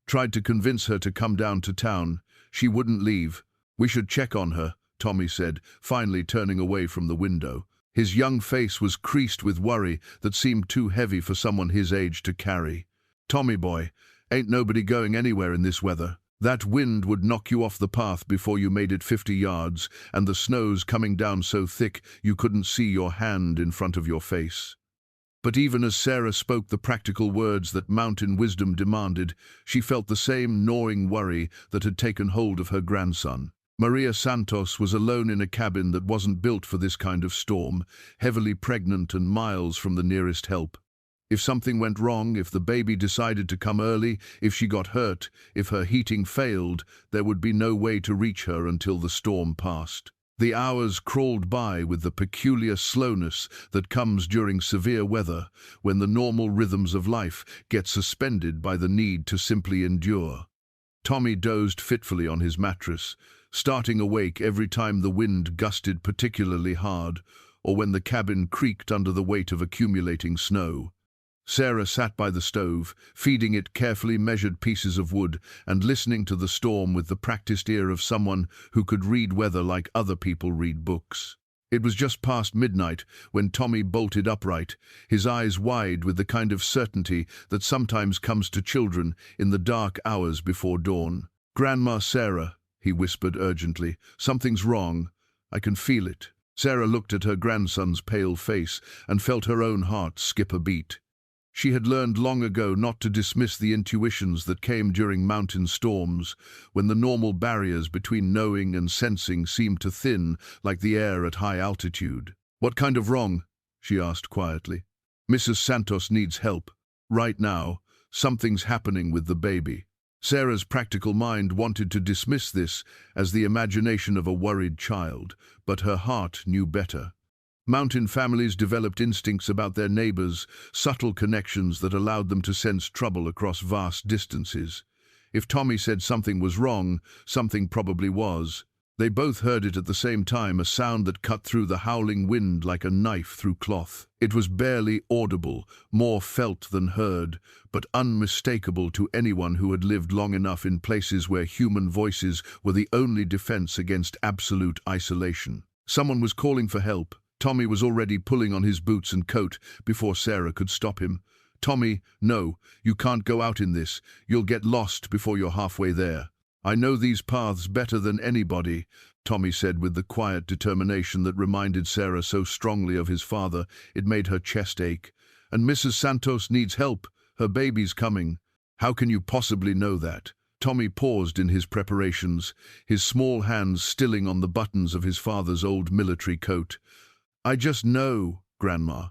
"Tried to convince her to come down to town. She wouldn't leave." "We should check on her," Tommy said, finally turning away from the window. His young face was creased with worry that seemed too heavy for someone his age to carry. "Tommy boy, ain't nobody going anywhere in this weather. That wind would knock you off the path before you made it 50 yards, and the snow's coming down so thick you couldn't see your hand in front of your face." But even as Sarah spoke the practical words that mountain wisdom demanded, she felt the same gnawing worry that had taken hold of her grandson. Maria Santos was alone in a cabin that wasn't built for this kind of storm, heavily pregnant and miles from the nearest help. If something went wrong, if the baby decided to come early, if she got hurt, if her heating failed, there would be no way to reach her until the storm passed. The hours crawled by with the peculiar slowness that comes during severe weather, when the normal rhythms of life get suspended by the need to simply endure. Tommy dozed fitfully on his mattress, starting awake every time the wind gusted particularly hard, or when the cabin creaked under the weight of accumulating snow. Sarah sat by the stove, feeding it carefully measured pieces of wood and listening to the storm with the practiced ear of someone who could read weather like other people read books. It was just past midnight when Tommy bolted upright, his eyes wide with the kind of certainty that sometimes comes to children in the dark hours before dawn. "Grandma Sarah," he whispered urgently. "Something's wrong. I can feel it." Sarah looked at her grandson's pale face and felt her own heart skip a beat. She had learned long ago not to dismiss the intuitions that came during mountain storms, when the normal barriers between knowing and sensing seemed to thin like the air at high altitude. "What kind of wrong?" she asked quietly. "Mrs. Santos needs help. Right now, something's happening with the baby." Sarah's practical mind wanted to dismiss this as the imagination of a worried child, but her heart knew better. Mountain families developed instincts about their neighbors, subtle connections that allowed them to sense trouble across vast distances. If Tommy said something was wrong, something probably was. They both heard it at the same time, a sound that cut through the howling wind like a knife through cloth. It was barely audible, more felt than heard, but unmistakable to anyone who had lived long enough in places where human voices were the only defense against absolute isolation. Someone was calling for help. Tommy was already pulling on his boots and coat before Sarah could stop him. "Tommy, no, you can't go out in this. You'll get lost before you're halfway there." "I know these paths better than anybody," Tommy said with the quiet determination that reminded Sarah so strongly of his father it made her chest ache. "And Mrs. Santos needs help. Her baby's coming." "How can you possibly know that?" Tommy paused in his preparations, his small hands stilling on the buttons of his father's old military coat. "I just know, Grandma.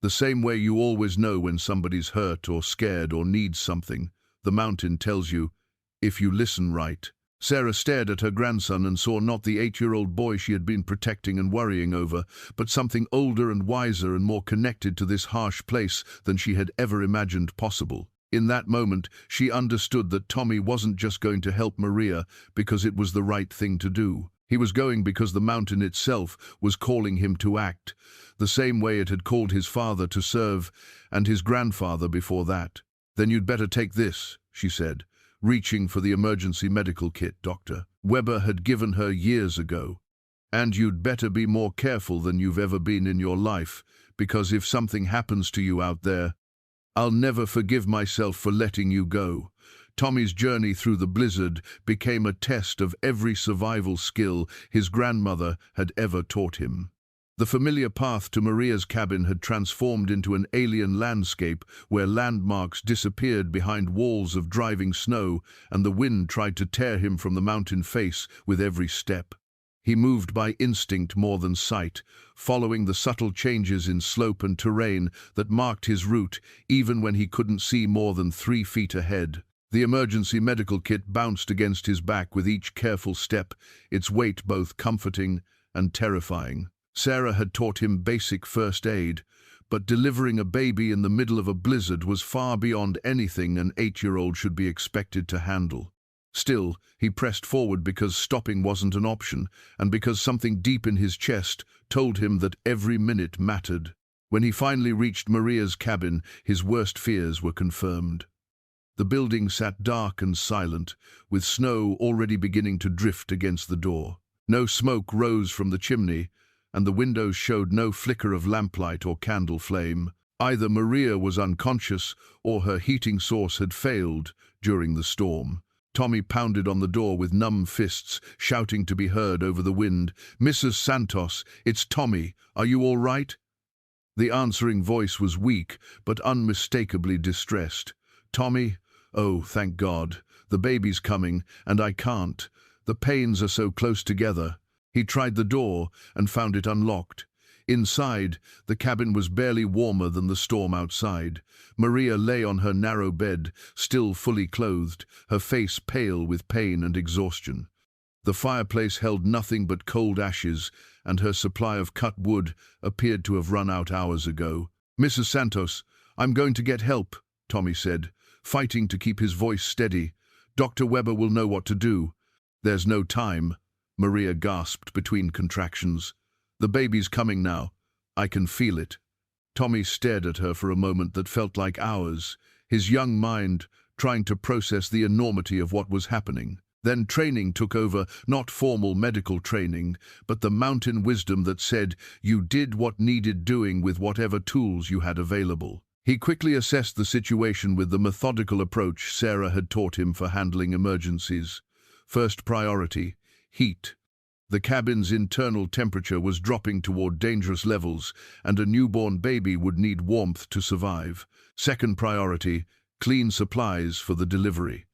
The same way you always know when somebody's hurt or scared or needs something. The mountain tells you, if you listen right." Sarah stared at her grandson and saw not the 8-year-old boy she had been protecting and worrying over, but something older and wiser and more connected to this harsh place than she had ever imagined possible. In that moment, she understood that Tommy wasn't just going to help Maria because it was the right thing to do. He was going because the mountain itself was calling him to act, the same way it had called his father to serve and his grandfather before that. "Then you'd better take this," she said, reaching for the emergency medical kit Dr. Weber had given her years ago. "And you'd better be more careful than you've ever been in your life, because if something happens to you out there, I'll never forgive myself for letting you go." Tommy's journey through the blizzard became a test of every survival skill his grandmother had ever taught him. The familiar path to Maria's cabin had transformed into an alien landscape where landmarks disappeared behind walls of driving snow and the wind tried to tear him from the mountain face with every step. He moved by instinct more than sight, following the subtle changes in slope and terrain that marked his route even when he couldn't see more than 3 feet ahead. The emergency medical kit bounced against his back with each careful step, its weight both comforting and terrifying. Sarah had taught him basic first aid, but delivering a baby in the middle of a blizzard was far beyond anything an 8-year-old should be expected to handle. Still, he pressed forward because stopping wasn't an option, and because something deep in his chest told him that every minute mattered. When he finally reached Maria's cabin, his worst fears were confirmed. The building sat dark and silent, with snow already beginning to drift against the door. No smoke rose from the chimney, and the windows showed no flicker of lamplight or candle flame. Either Maria was unconscious or her heating source had failed during the storm. Tommy pounded on the door with numb fists, shouting to be heard over the wind. "Mrs. Santos, it's Tommy. Are you all right?" The answering voice was weak, but unmistakably distressed. "Tommy? Oh, thank God. The baby's coming, and I can't. The pains are so close together." He tried the door and found it unlocked. Inside, the cabin was barely warmer than the storm outside. Maria lay on her narrow bed, still fully clothed, her face pale with pain and exhaustion. The fireplace held nothing but cold ashes, and her supply of cut wood appeared to have run out hours ago. "Mrs. Santos, I'm going to get help," Tommy said, fighting to keep his voice steady. "Dr. Weber will know what to do." "There's no time," Maria gasped between contractions. "The baby's coming now. I can feel it." Tommy stared at her for a moment that felt like hours, his young mind trying to process the enormity of what was happening. Then training took over, not formal medical training, but the mountain wisdom that said you did what needed doing with whatever tools you had available. He quickly assessed the situation with the methodical approach Sarah had taught him for handling emergencies. First priority, heat. The cabin's internal temperature was dropping toward dangerous levels, and a newborn baby would need warmth to survive. Second priority, clean supplies for the delivery.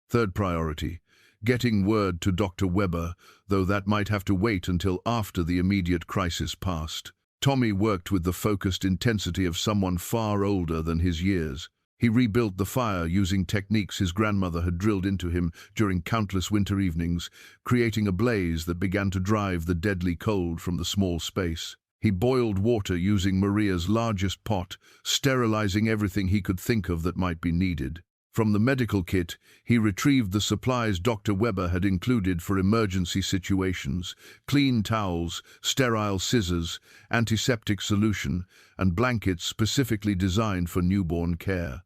Third priority, getting word to Dr. Weber, though that might have to wait until after the immediate crisis passed. Tommy worked with the focused intensity of someone far older than his years. He rebuilt the fire using techniques his grandmother had drilled into him during countless winter evenings, creating a blaze that began to drive the deadly cold from the small space. He boiled water using Maria's largest pot, sterilizing everything he could think of that might be needed. From the medical kit, he retrieved the supplies Dr. Weber had included for emergency situations: clean towels, sterile scissors, antiseptic solution, and blankets specifically designed for newborn care.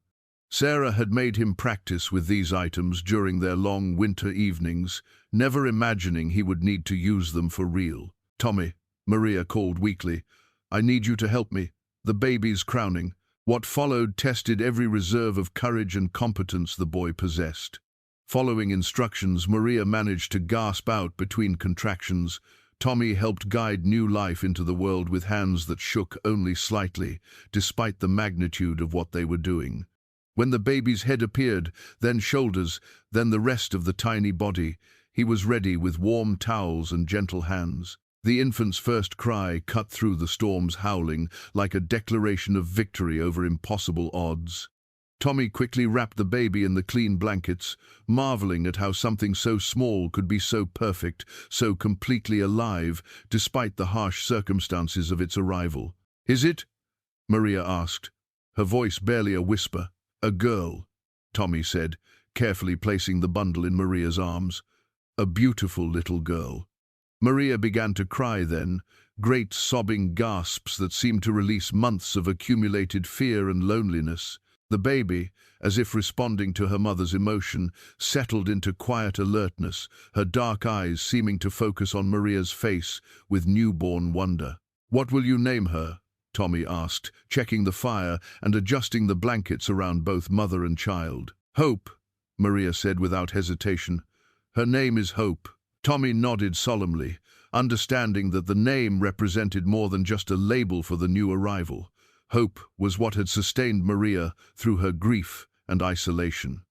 Sarah had made him practice with these items during their long winter evenings, never imagining he would need to use them for real. "Tommy," Maria called weakly, "I need you to help me. The baby's crowning." What followed tested every reserve of courage and competence the boy possessed. Following instructions, Maria managed to gasp out between contractions. Tommy helped guide new life into the world with hands that shook only slightly, despite the magnitude of what they were doing. When the baby's head appeared, then shoulders, then the rest of the tiny body, he was ready with warm towels and gentle hands. The infant's first cry cut through the storm's howling like a declaration of victory over impossible odds. Tommy quickly wrapped the baby in the clean blankets, marveling at how something so small could be so perfect, so completely alive, despite the harsh circumstances of its arrival. "Is it?" Maria asked, her voice barely a whisper. "A girl," Tommy said, carefully placing the bundle in Maria's arms. "A beautiful little girl." Maria began to cry then, great sobbing gasps that seemed to release months of accumulated fear and loneliness. The baby, as if responding to her mother's emotion, settled into quiet alertness, her dark eyes seeming to focus on Maria's face with newborn wonder. "What will you name her?" Tommy asked, checking the fire and adjusting the blankets around both mother and child. "Hope," Maria said without hesitation. "Her name is Hope." Tommy nodded solemnly, understanding that the name represented more than just a label for the new arrival. Hope was what had sustained Maria through her grief and isolation.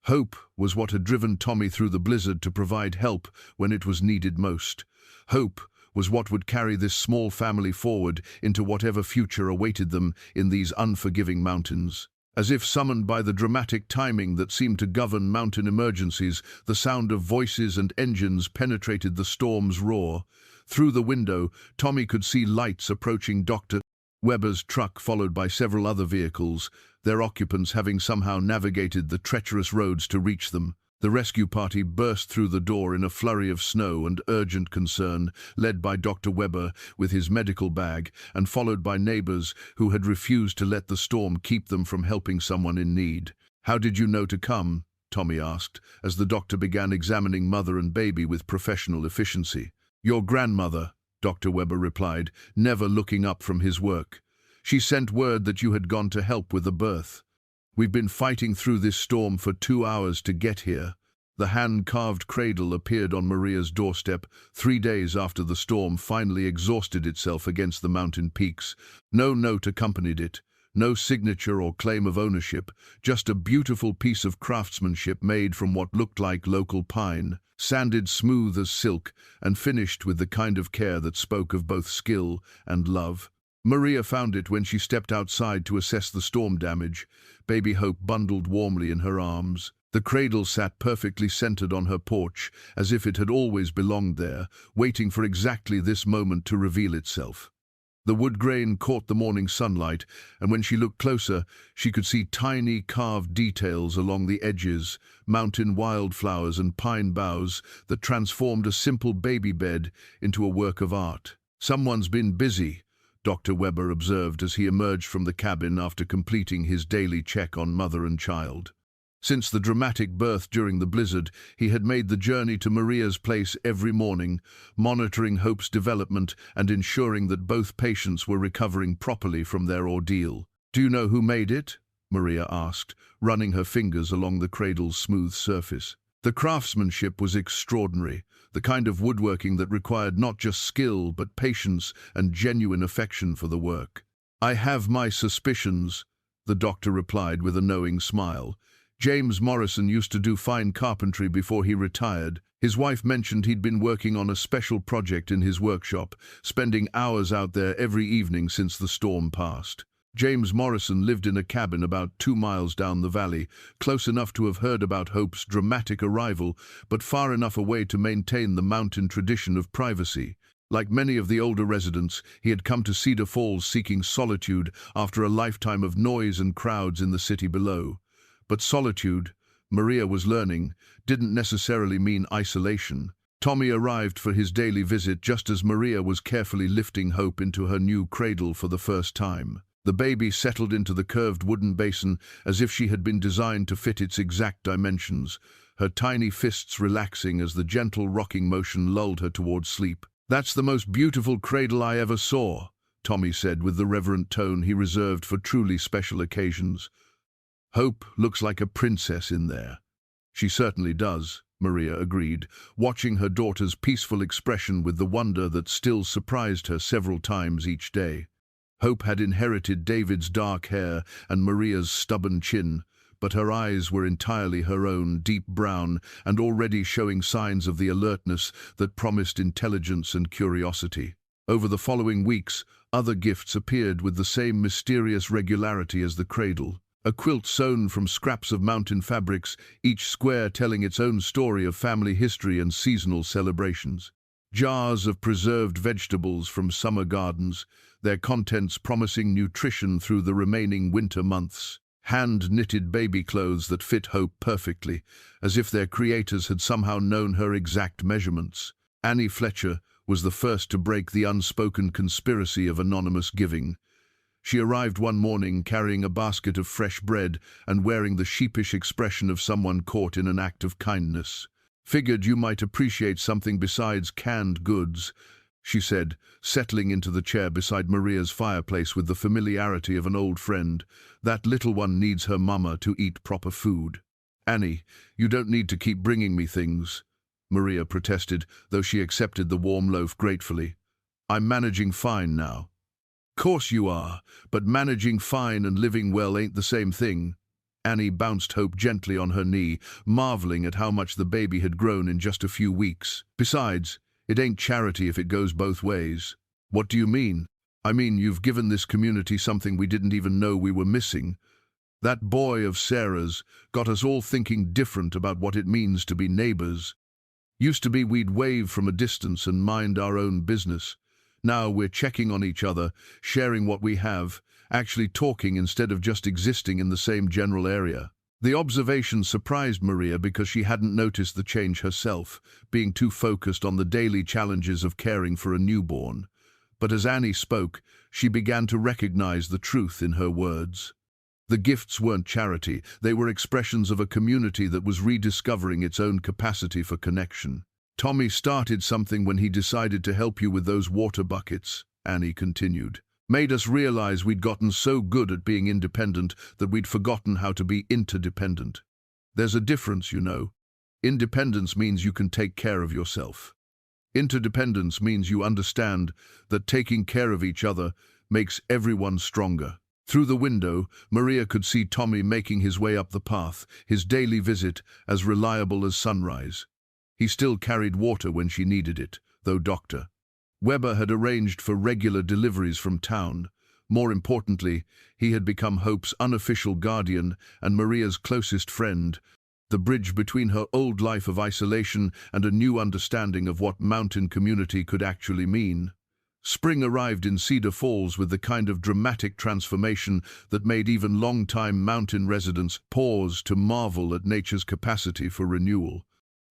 Hope was what had driven Tommy through the blizzard to provide help when it was needed most. Hope was what would carry this small family forward into whatever future awaited them in these unforgiving mountains. As if summoned by the dramatic timing that seemed to govern mountain emergencies, the sound of voices and engines penetrated the storm's roar. Through the window, Tommy could see lights approaching Dr. Weber's truck, followed by several other vehicles, their occupants having somehow navigated the treacherous roads to reach them. The rescue party burst through the door in a flurry of snow and urgent concern, led by Dr. Weber with his medical bag, and followed by neighbors who had refused to let the storm keep them from helping someone in need. "How did you know to come?" Tommy asked, as the doctor began examining mother and baby with professional efficiency. "Your grandmother," Dr. Weber replied, never looking up from his work. "She sent word that you had gone to help with the birth. We've been fighting through this storm for 2 hours to get here." The hand-carved cradle appeared on Maria's doorstep 3 days after the storm finally exhausted itself against the mountain peaks. No note accompanied it, no signature or claim of ownership, just a beautiful piece of craftsmanship made from what looked like local pine, sanded smooth as silk and finished with the kind of care that spoke of both skill and love. Maria found it when she stepped outside to assess the storm damage, baby Hope bundled warmly in her arms. The cradle sat perfectly centered on her porch, as if it had always belonged there, waiting for exactly this moment to reveal itself. The wood grain caught the morning sunlight, and when she looked closer, she could see tiny carved details along the edges, mountain wildflowers and pine boughs that transformed a simple baby bed into a work of art. "Someone's been busy," Dr. Weber observed as he emerged from the cabin after completing his daily check on mother and child. Since the dramatic birth during the blizzard, he had made the journey to Maria's place every morning, monitoring Hope's development and ensuring that both patients were recovering properly from their ordeal. "Do you know who made it?" Maria asked, running her fingers along the cradle's smooth surface. The craftsmanship was extraordinary, the kind of woodworking that required not just skill but patience and genuine affection for the work. "I have my suspicions," the doctor replied with a knowing smile. "James Morrison used to do fine carpentry before he retired. His wife mentioned he'd been working on a special project in his workshop, spending hours out there every evening since the storm passed. James Morrison lived in a cabin about 2 miles down the valley, close enough to have heard about Hope's dramatic arrival, but far enough away to maintain the mountain tradition of privacy. Like many of the older residents, he had come to Cedar Falls seeking solitude after a lifetime of noise and crowds in the city below. But solitude, Maria was learning, didn't necessarily mean isolation. Tommy arrived for his daily visit just as Maria was carefully lifting Hope into her new cradle for the first time. The baby settled into the curved wooden basin as if she had been designed to fit its exact dimensions, her tiny fists relaxing as the gentle rocking motion lulled her towards sleep. "That's the most beautiful cradle I ever saw," Tommy said with the reverent tone he reserved for truly special occasions. "Hope looks like a princess in there." "She certainly does," Maria agreed, watching her daughter's peaceful expression with the wonder that still surprised her several times each day. Hope had inherited David's dark hair and Maria's stubborn chin, but her eyes were entirely her own, deep brown, and already showing signs of the alertness that promised intelligence and curiosity. Over the following weeks, other gifts appeared with the same mysterious regularity as the cradle. A quilt sewn from scraps of mountain fabrics, each square telling its own story of family history and seasonal celebrations. Jars of preserved vegetables from summer gardens, their contents promising nutrition through the remaining winter months. Hand-knitted baby clothes that fit Hope perfectly, as if their creators had somehow known her exact measurements. Annie Fletcher was the first to break the unspoken conspiracy of anonymous giving. She arrived one morning carrying a basket of fresh bread and wearing the sheepish expression of someone caught in an act of kindness. "Figured you might appreciate something besides canned goods," she said, settling into the chair beside Maria's fireplace with the familiarity of an old friend. "That little one needs her mama to eat proper food." "Annie, you don't need to keep bringing me things," Maria protested, though she accepted the warm loaf gratefully. "I'm managing fine now." "Course you are, but managing fine and living well ain't the same thing." Annie bounced Hope gently on her knee, marveling at how much the baby had grown in just a few weeks. "Besides, it ain't charity if it goes both ways." "What do you mean?" "I mean you've given this community something we didn't even know we were missing. That boy of Sarah's got us all thinking different about what it means to be neighbors. Used to be we'd wave from a distance and mind our own business. Now we're checking on each other, sharing what we have, actually talking instead of just existing in the same general area." The observation surprised Maria because she hadn't noticed the change herself, being too focused on the daily challenges of caring for a newborn. But as Annie spoke, she began to recognize the truth in her words. The gifts weren't charity, they were expressions of a community that was rediscovering its own capacity for connection. "Tommy started something when he decided to help you with those water buckets," Annie continued. "Made us realize we'd gotten so good at being independent that we'd forgotten how to be interdependent. There's a difference, you know. Independence means you can take care of yourself. Interdependence means you understand that taking care of each other makes everyone stronger." Through the window, Maria could see Tommy making his way up the path, his daily visit as reliable as sunrise. He still carried water when she needed it, though Dr. Weber had arranged for regular deliveries from town. More importantly, he had become Hope's unofficial guardian and Maria's closest friend, the bridge between her old life of isolation and a new understanding of what mountain community could actually mean. Spring arrived in Cedar Falls with the kind of dramatic transformation that made even long-time mountain residents pause to marvel at nature's capacity for renewal.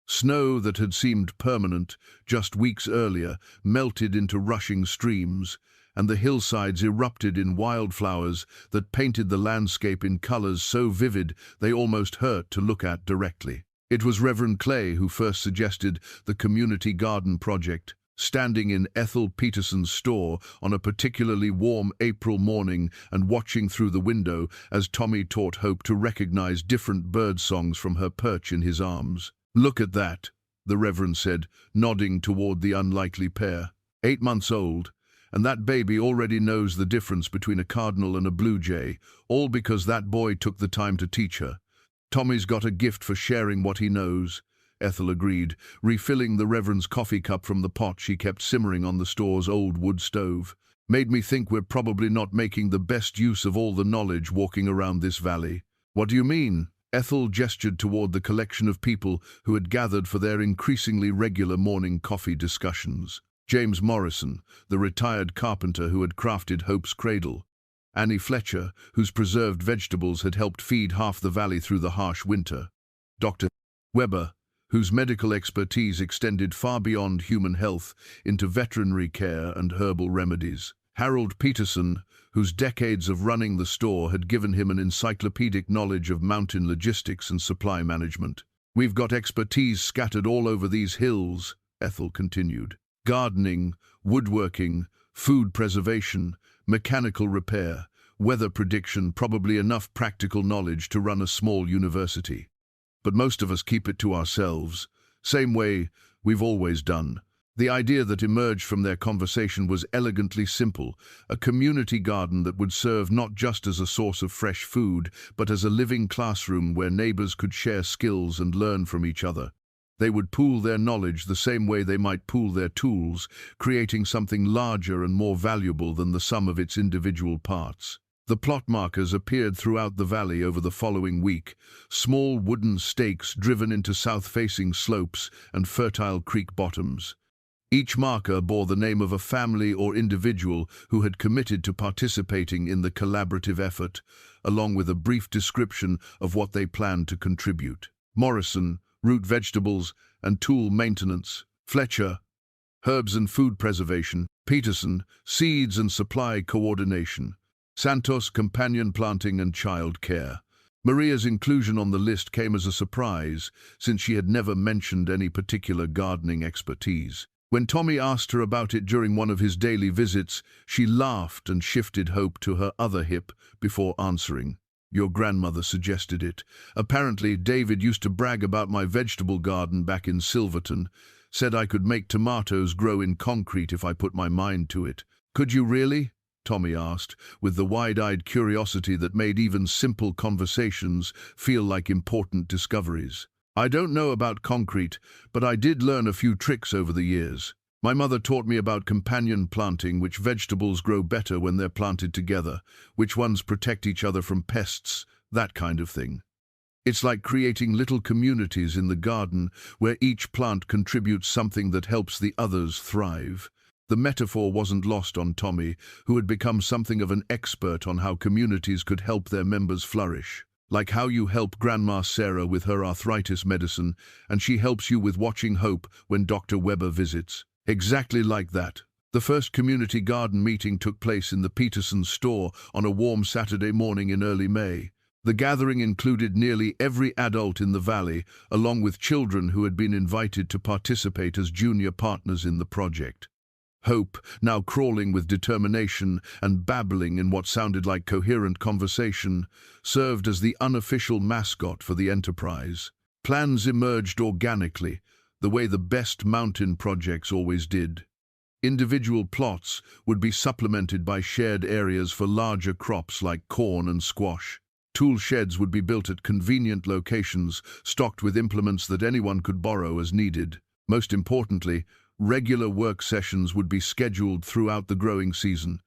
Snow that had seemed permanent just weeks earlier melted into rushing streams, and the hillsides erupted in wildflowers that painted the landscape in colors so vivid they almost hurt to look at directly. It was Reverend Clay who first suggested the community garden project. Standing in Ethel Peterson's store on a particularly warm April morning and watching through the window as Tommy taught Hope to recognize different bird songs from her perch in his arms. "Look at that," the Reverend said, nodding toward the unlikely pair. 8 months old, and that baby already knows the difference between a cardinal and a blue jay, all because that boy took the time to teach her. "Tommy's got a gift for sharing what he knows," Ethel agreed, refilling the Reverend's coffee cup from the pot she kept simmering on the store's old wood stove. "Made me think we're probably not making the best use of all the knowledge walking around this valley." "What do you mean?" Ethel gestured toward the collection of people who had gathered for their increasingly regular morning coffee discussions. James Morrison, the retired carpenter who had crafted Hope's cradle. Annie Fletcher, whose preserved vegetables had helped feed half the valley through the harsh winter. Dr. Weber, whose medical expertise extended far beyond human health into veterinary care and herbal remedies. Harold Peterson, whose decades of running the store had given him an encyclopedic knowledge of mountain logistics and supply management. "We've got expertise scattered all over these hills," Ethel continued. "Gardening, woodworking, food preservation, mechanical repair, weather prediction, probably enough practical knowledge to run a small university. But most of us keep it to ourselves, same way we've always done." The idea that emerged from their conversation was elegantly simple, a community garden that would serve not just as a source of fresh food, but as a living classroom where neighbors could share skills and learn from each other. They would pool their knowledge the same way they might pool their tools, creating something larger and more valuable than the sum of its individual parts. The plot markers appeared throughout the valley over the following week, small wooden stakes driven into south-facing slopes and fertile creek bottoms. Each marker bore the name of a family or individual who had committed to participating in the collaborative effort, along with a brief description of what they planned to contribute. Morrison, root vegetables and tool maintenance. Fletcher, herbs and food preservation. Peterson, seeds and supply coordination. Santos, companion planting and child care. Maria's inclusion on the list came as a surprise, since she had never mentioned any particular gardening expertise. When Tommy asked her about it during one of his daily visits, she laughed and shifted Hope to her other hip before answering. "Your grandmother suggested it. Apparently, David used to brag about my vegetable garden back in Silverton, said I could make tomatoes grow in concrete if I put my mind to it." "Could you really?" Tommy asked, with the wide-eyed curiosity that made even simple conversations feel like important discoveries. "I don't know about concrete, but I did learn a few tricks over the years. My mother taught me about companion planting, which vegetables grow better when they're planted together, which ones protect each other from pests, that kind of thing. It's like creating little communities in the garden where each plant contributes something that helps the others thrive." The metaphor wasn't lost on Tommy, who had become something of an expert on how communities could help their members flourish. Like how you help Grandma Sarah with her arthritis medicine, and she helps you with watching Hope when Dr. Weber visits. Exactly like that. The first community garden meeting took place in the Peterson store on a warm Saturday morning in early May. The gathering included nearly every adult in the valley, along with children who had been invited to participate as junior partners in the project. Hope, now crawling with determination and babbling in what sounded like coherent conversation, served as the unofficial mascot for the enterprise. Plans emerged organically, the way the best mountain projects always did. Individual plots would be supplemented by shared areas for larger crops like corn and squash. Tool sheds would be built at convenient locations, stocked with implements that anyone could borrow as needed. Most importantly, regular work sessions would be scheduled throughout the growing season,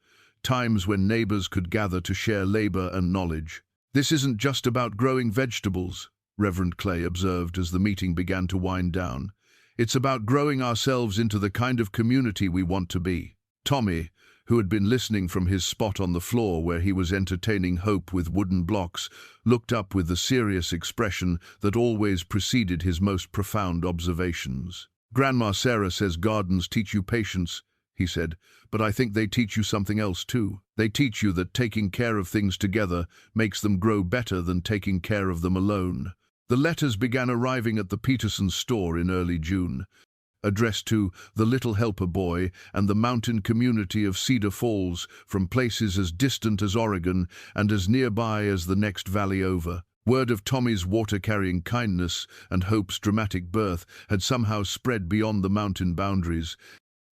times when neighbors could gather to share labor and knowledge. "This isn't just about growing vegetables," Reverend Clay observed as the meeting began to wind down. "It's about growing ourselves into the kind of community we want to be." Tommy, who had been listening from his spot on the floor where he was entertaining Hope with wooden blocks, looked up with the serious expression that always preceded his most profound observations. "Grandma Sarah says gardens teach you patience," he said, "but I think they teach you something else too. They teach you that taking care of things together makes them grow better than taking care of them alone." The letters began arriving at the Peterson store in early June, addressed to the Little Helper Boy and the mountain community of Cedar Falls from places as distant as Oregon and as nearby as the next valley over. Word of Tommy's water-carrying kindness and Hope's dramatic birth had somehow spread beyond the mountain boundaries,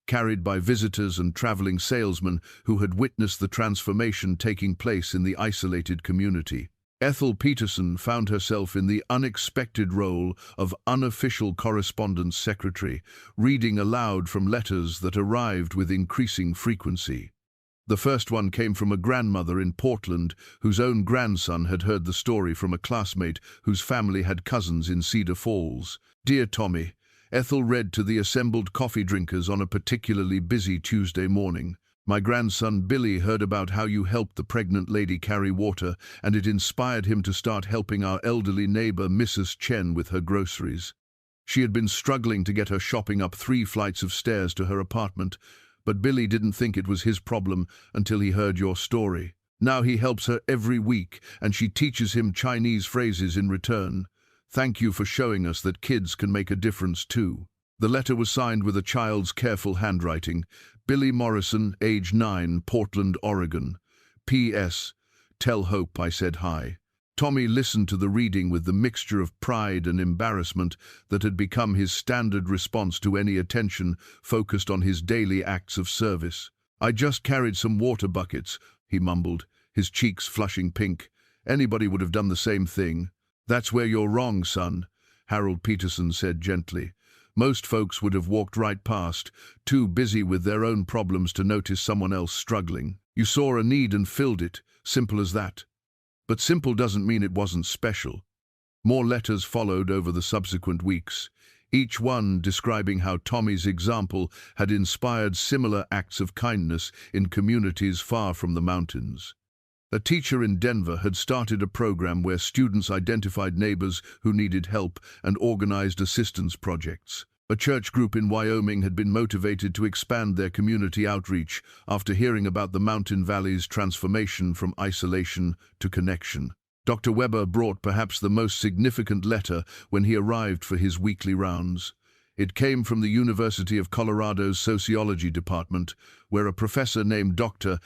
carried by visitors and traveling salesmen who had witnessed the transformation taking place in the isolated community. Ethel Peterson found herself in the unexpected role of unofficial correspondence secretary, reading aloud from letters that arrived with increasing frequency. The first one came from a grandmother in Portland whose own grandson had heard the story from a classmate whose family had cousins in Cedar Falls. "Dear Tommy," Ethel read to the assembled coffee drinkers on a particularly busy Tuesday morning. "My grandson Billy heard about how you helped the pregnant lady carry water, and it inspired him to start helping our elderly neighbor Mrs. Chen with her groceries. She had been struggling to get her shopping up 3 flights of stairs to her apartment, but Billy didn't think it was his problem until he heard your story. Now he helps her every week, and she teaches him Chinese phrases in return. Thank you for showing us that kids can make a difference too." The letter was signed with a child's careful handwriting. Billy Morrison, age 9, Portland, Oregon. P.S. Tell Hope I said hi. Tommy listened to the reading with the mixture of pride and embarrassment that had become his standard response to any attention focused on his daily acts of service. "I just carried some water buckets," he mumbled, his cheeks flushing pink. "Anybody would have done the same thing." "That's where you're wrong, son," Harold Peterson said gently. "Most folks would have walked right past, too busy with their own problems to notice someone else struggling. You saw a need and filled it, simple as that. But simple doesn't mean it wasn't special." More letters followed over the subsequent weeks, each one describing how Tommy's example had inspired similar acts of kindness in communities far from the mountains. A teacher in Denver had started a program where students identified neighbors who needed help and organized assistance projects. A church group in Wyoming had been motivated to expand their community outreach after hearing about the mountain valley's transformation from isolation to connection. Dr. Weber brought perhaps the most significant letter when he arrived for his weekly rounds. It came from the University of Colorado's Sociology Department, where a professor named Dr.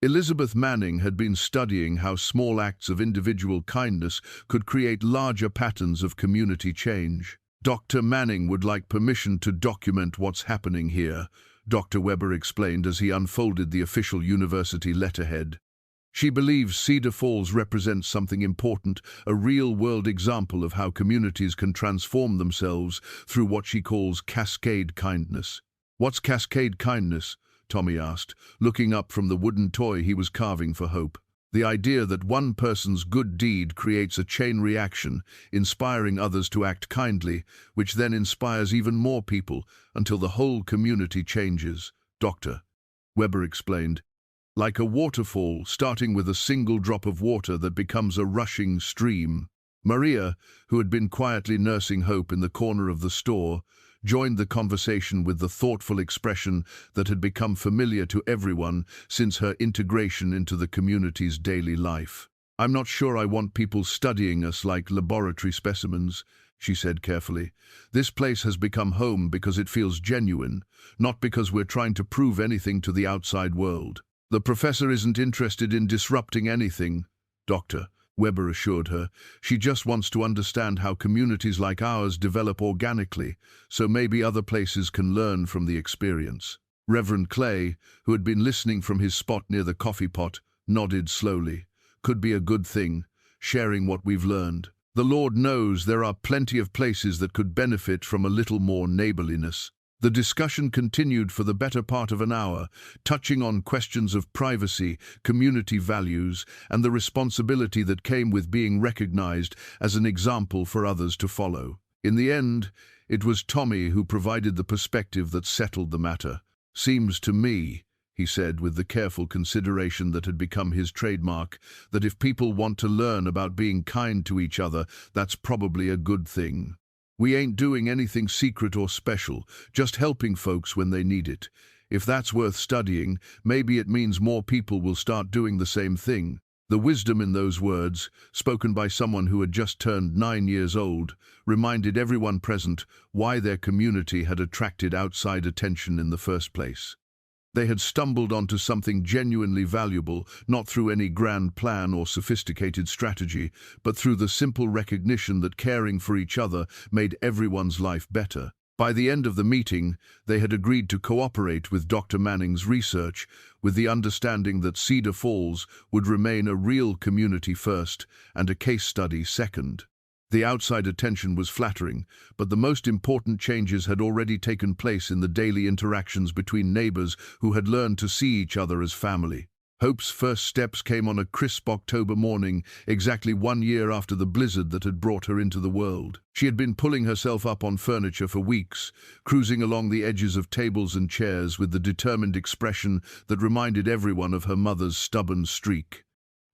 Elizabeth Manning had been studying how small acts of individual kindness could create larger patterns of community change. "Dr. Manning would like permission to document what's happening here," Dr. Weber explained as he unfolded the official university letterhead. "She believes Cedar Falls represents something important, a real-world example of how communities can transform themselves through what she calls cascade kindness." "What's cascade kindness?" Tommy asked, looking up from the wooden toy he was carving for Hope. "The idea that one person's good deed creates a chain reaction, inspiring others to act kindly, which then inspires even more people until the whole community changes," Dr. Weber explained. "Like a waterfall, starting with a single drop of water that becomes a rushing stream." Maria, who had been quietly nursing Hope in the corner of the store, joined the conversation with the thoughtful expression that had become familiar to everyone since her integration into the community's daily life. "I'm not sure I want people studying us like laboratory specimens," she said carefully. "This place has become home because it feels genuine, not because we're trying to prove anything to the outside world." "The professor isn't interested in disrupting anything," Dr. Weber assured her. "She just wants to understand how communities like ours develop organically, so maybe other places can learn from the experience." Reverend Clay, who had been listening from his spot near the coffee pot, nodded slowly. "Could be a good thing, sharing what we've learned. The Lord knows there are plenty of places that could benefit from a little more neighborliness." The discussion continued for the better part of an hour, touching on questions of privacy, community values, and the responsibility that came with being recognized as an example for others to follow. In the end, it was Tommy who provided the perspective that settled the matter. "Seems to me," he said with the careful consideration that had become his trademark, "that if people want to learn about being kind to each other, that's probably a good thing. We ain't doing anything secret or special, just helping folks when they need it. If that's worth studying, maybe it means more people will start doing the same thing." The wisdom in those words, spoken by someone who had just turned 9 years old, reminded everyone present why their community had attracted outside attention in the first place. They had stumbled onto something genuinely valuable, not through any grand plan or sophisticated strategy, but through the simple recognition that caring for each other made everyone's life better. By the end of the meeting, they had agreed to cooperate with Dr. Manning's research, with the understanding that Cedar Falls would remain a real community first and a case study second. The outside attention was flattering, but the most important changes had already taken place in the daily interactions between neighbors who had learned to see each other as family. Hope's first steps came on a crisp October morning, exactly 1 year after the blizzard that had brought her into the world. She had been pulling herself up on furniture for weeks, cruising along the edges of tables and chairs with the determined expression that reminded everyone of her mother's stubborn streak.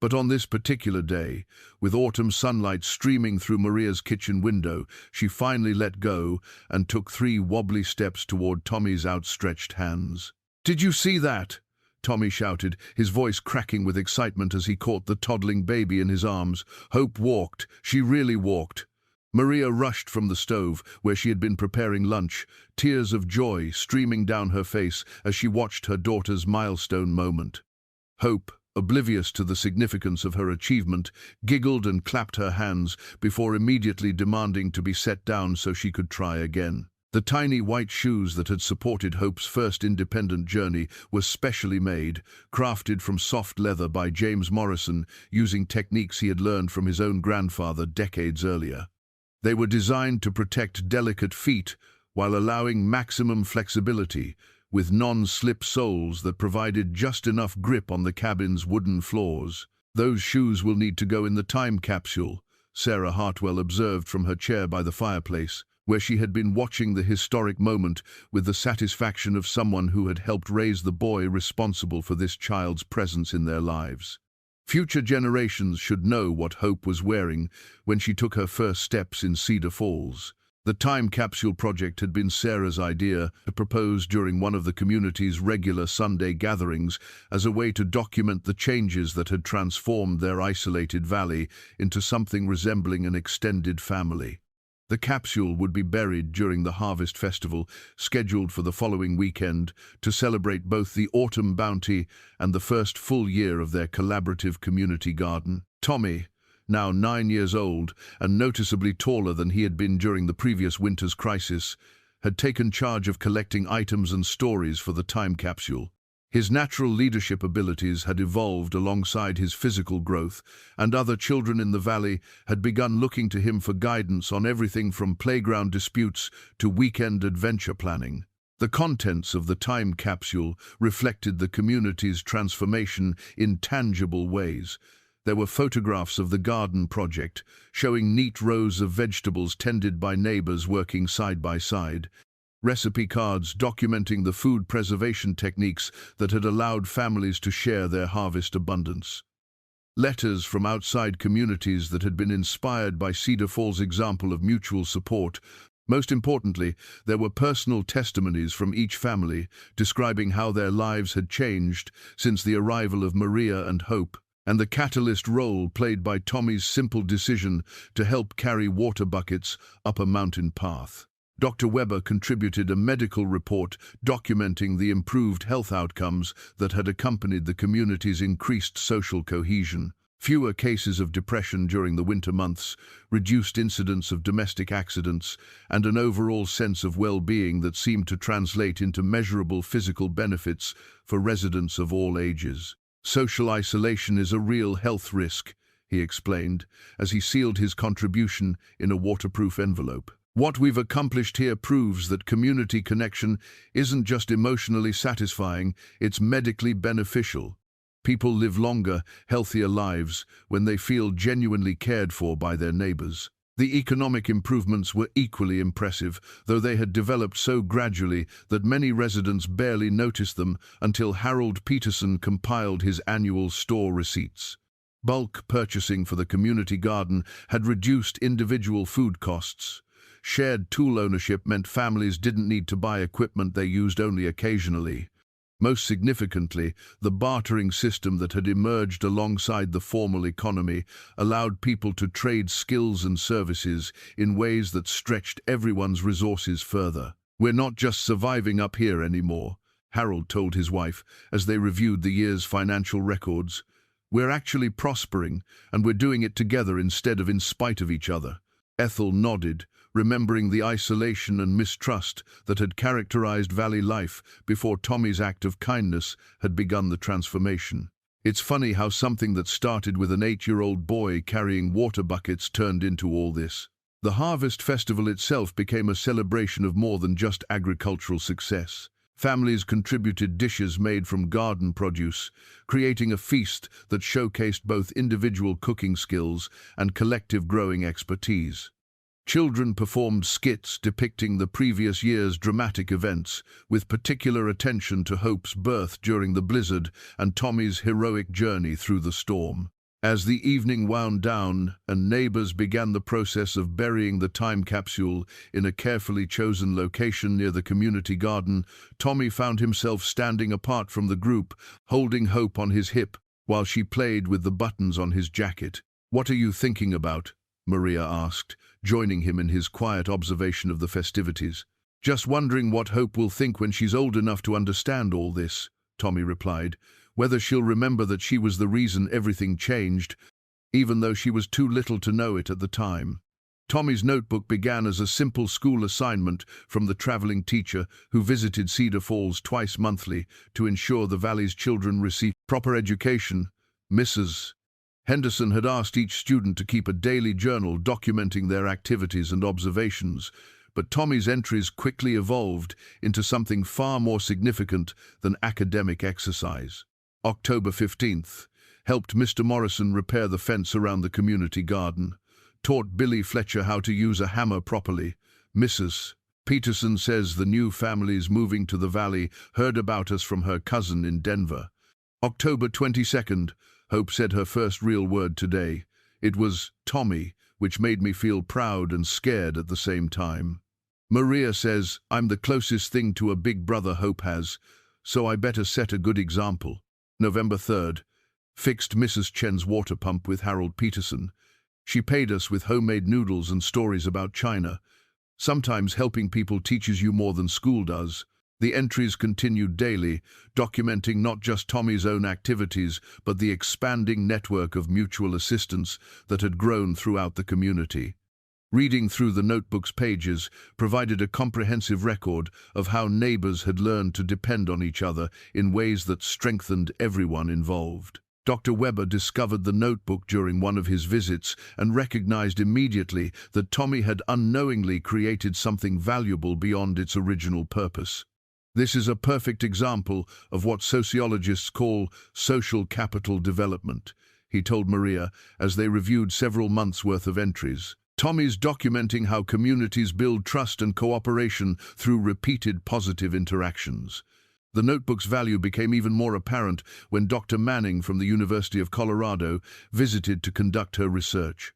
But on this particular day, with autumn sunlight streaming through Maria's kitchen window, she finally let go and took 3 wobbly steps toward Tommy's outstretched hands. "Did you see that?" Tommy shouted, his voice cracking with excitement as he caught the toddling baby in his arms. Hope walked. She really walked. Maria rushed from the stove, where she had been preparing lunch, tears of joy streaming down her face as she watched her daughter's milestone moment. Hope, oblivious to the significance of her achievement, giggled and clapped her hands before immediately demanding to be set down so she could try again. The tiny white shoes that had supported Hope's first independent journey were specially made, crafted from soft leather by James Morrison, using techniques he had learned from his own grandfather decades earlier. They were designed to protect delicate feet while allowing maximum flexibility, with non-slip soles that provided just enough grip on the cabin's wooden floors. "Those shoes will need to go in the time capsule," Sarah Hartwell observed from her chair by the fireplace, where she had been watching the historic moment with the satisfaction of someone who had helped raise the boy responsible for this child's presence in their lives. Future generations should know what Hope was wearing when she took her first steps in Cedar Falls. The time capsule project had been Sarah's idea, proposed during one of the community's regular Sunday gatherings as a way to document the changes that had transformed their isolated valley into something resembling an extended family. The capsule would be buried during the Harvest Festival, scheduled for the following weekend, to celebrate both the autumn bounty and the first full year of their collaborative community garden. Tommy, now 9 years old and noticeably taller than he had been during the previous winter's crisis, had taken charge of collecting items and stories for the time capsule. His natural leadership abilities had evolved alongside his physical growth, and other children in the valley had begun looking to him for guidance on everything from playground disputes to weekend adventure planning. The contents of the time capsule reflected the community's transformation in tangible ways. There were photographs of the garden project, showing neat rows of vegetables tended by neighbors working side by side, recipe cards documenting the food preservation techniques that had allowed families to share their harvest abundance, letters from outside communities that had been inspired by Cedar Falls' example of mutual support. Most importantly, there were personal testimonies from each family describing how their lives had changed since the arrival of Maria and Hope, and the catalyst role played by Tommy's simple decision to help carry water buckets up a mountain path. Dr. Weber contributed a medical report documenting the improved health outcomes that had accompanied the community's increased social cohesion. Fewer cases of depression during the winter months, reduced incidents of domestic accidents, and an overall sense of well-being that seemed to translate into measurable physical benefits for residents of all ages. "Social isolation is a real health risk," he explained, as he sealed his contribution in a waterproof envelope. "What we've accomplished here proves that community connection isn't just emotionally satisfying, it's medically beneficial. People live longer, healthier lives when they feel genuinely cared for by their neighbors." The economic improvements were equally impressive, though they had developed so gradually that many residents barely noticed them until Harold Peterson compiled his annual store receipts. Bulk purchasing for the community garden had reduced individual food costs. Shared tool ownership meant families didn't need to buy equipment they used only occasionally. Most significantly, the bartering system that had emerged alongside the formal economy allowed people to trade skills and services in ways that stretched everyone's resources further. "We're not just surviving up here anymore," Harold told his wife as they reviewed the year's financial records. "We're actually prospering, and we're doing it together instead of in spite of each other." Ethel nodded, remembering the isolation and mistrust that had characterized Valley life before Tommy's act of kindness had begun the transformation. It's funny how something that started with an 8-year-old boy carrying water buckets turned into all this. The Harvest Festival itself became a celebration of more than just agricultural success. Families contributed dishes made from garden produce, creating a feast that showcased both individual cooking skills and collective growing expertise. Children performed skits depicting the previous year's dramatic events, with particular attention to Hope's birth during the blizzard and Tommy's heroic journey through the storm. As the evening wound down and neighbors began the process of burying the time capsule in a carefully chosen location near the community garden, Tommy found himself standing apart from the group, holding Hope on his hip while she played with the buttons on his jacket. "What are you thinking about?" Maria asked, joining him in his quiet observation of the festivities. "Just wondering what Hope will think when she's old enough to understand all this," Tommy replied. "Whether she'll remember that she was the reason everything changed, even though she was too little to know it at the time." Tommy's notebook began as a simple school assignment from the traveling teacher who visited Cedar Falls twice monthly to ensure the Valley's children received proper education. Mrs. Henderson had asked each student to keep a daily journal documenting their activities and observations, but Tommy's entries quickly evolved into something far more significant than academic exercise. October 15th, helped Mr. Morrison repair the fence around the community garden. Taught Billy Fletcher how to use a hammer properly. Mrs. Peterson says the new families moving to the Valley heard about us from her cousin in Denver. October 22nd, Hope said her first real word today. It was Tommy, which made me feel proud and scared at the same time. Maria says, "I'm the closest thing to a big brother Hope has, so I better set a good example." November 3rd, fixed Mrs. Chen's water pump with Harold Peterson. She paid us with homemade noodles and stories about China. Sometimes helping people teaches you more than school does. The entries continued daily, documenting not just Tommy's own activities, but the expanding network of mutual assistance that had grown throughout the community. Reading through the notebook's pages provided a comprehensive record of how neighbors had learned to depend on each other in ways that strengthened everyone involved. Dr. Weber discovered the notebook during one of his visits and recognized immediately that Tommy had unknowingly created something valuable beyond its original purpose. "This is a perfect example of what sociologists call social capital development," he told Maria as they reviewed several months' worth of entries. Tommy's documenting how communities build trust and cooperation through repeated positive interactions. The notebook's value became even more apparent when Dr. Manning from the University of Colorado visited to conduct her research.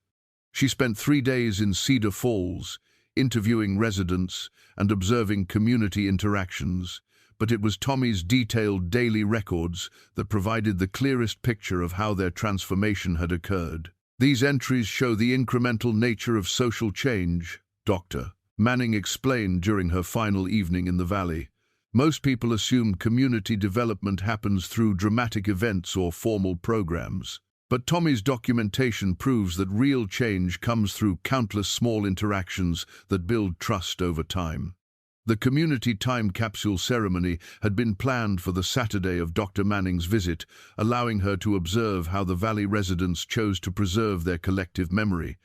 She spent 3 days in Cedar Falls, interviewing residents and observing community interactions, but it was Tommy's detailed daily records that provided the clearest picture of how their transformation had occurred. "These entries show the incremental nature of social change," Dr. Manning explained during her final evening in the Valley. "Most people assume community development happens through dramatic events or formal programs. But Tommy's documentation proves that real change comes through countless small interactions that build trust over time." The community time capsule ceremony had been planned for the Saturday of Dr. Manning's visit, allowing her to observe how the Valley residents chose to preserve their collective memory.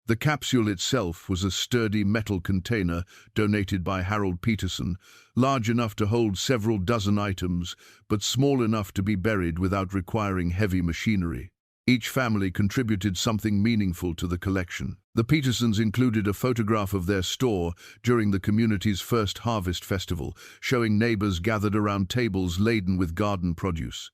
The capsule itself was a sturdy metal container donated by Harold Peterson, large enough to hold several dozen items, but small enough to be buried without requiring heavy machinery. Each family contributed something meaningful to the collection. The Petersons included a photograph of their store during the community's first Harvest Festival, showing neighbors gathered around tables laden with garden produce.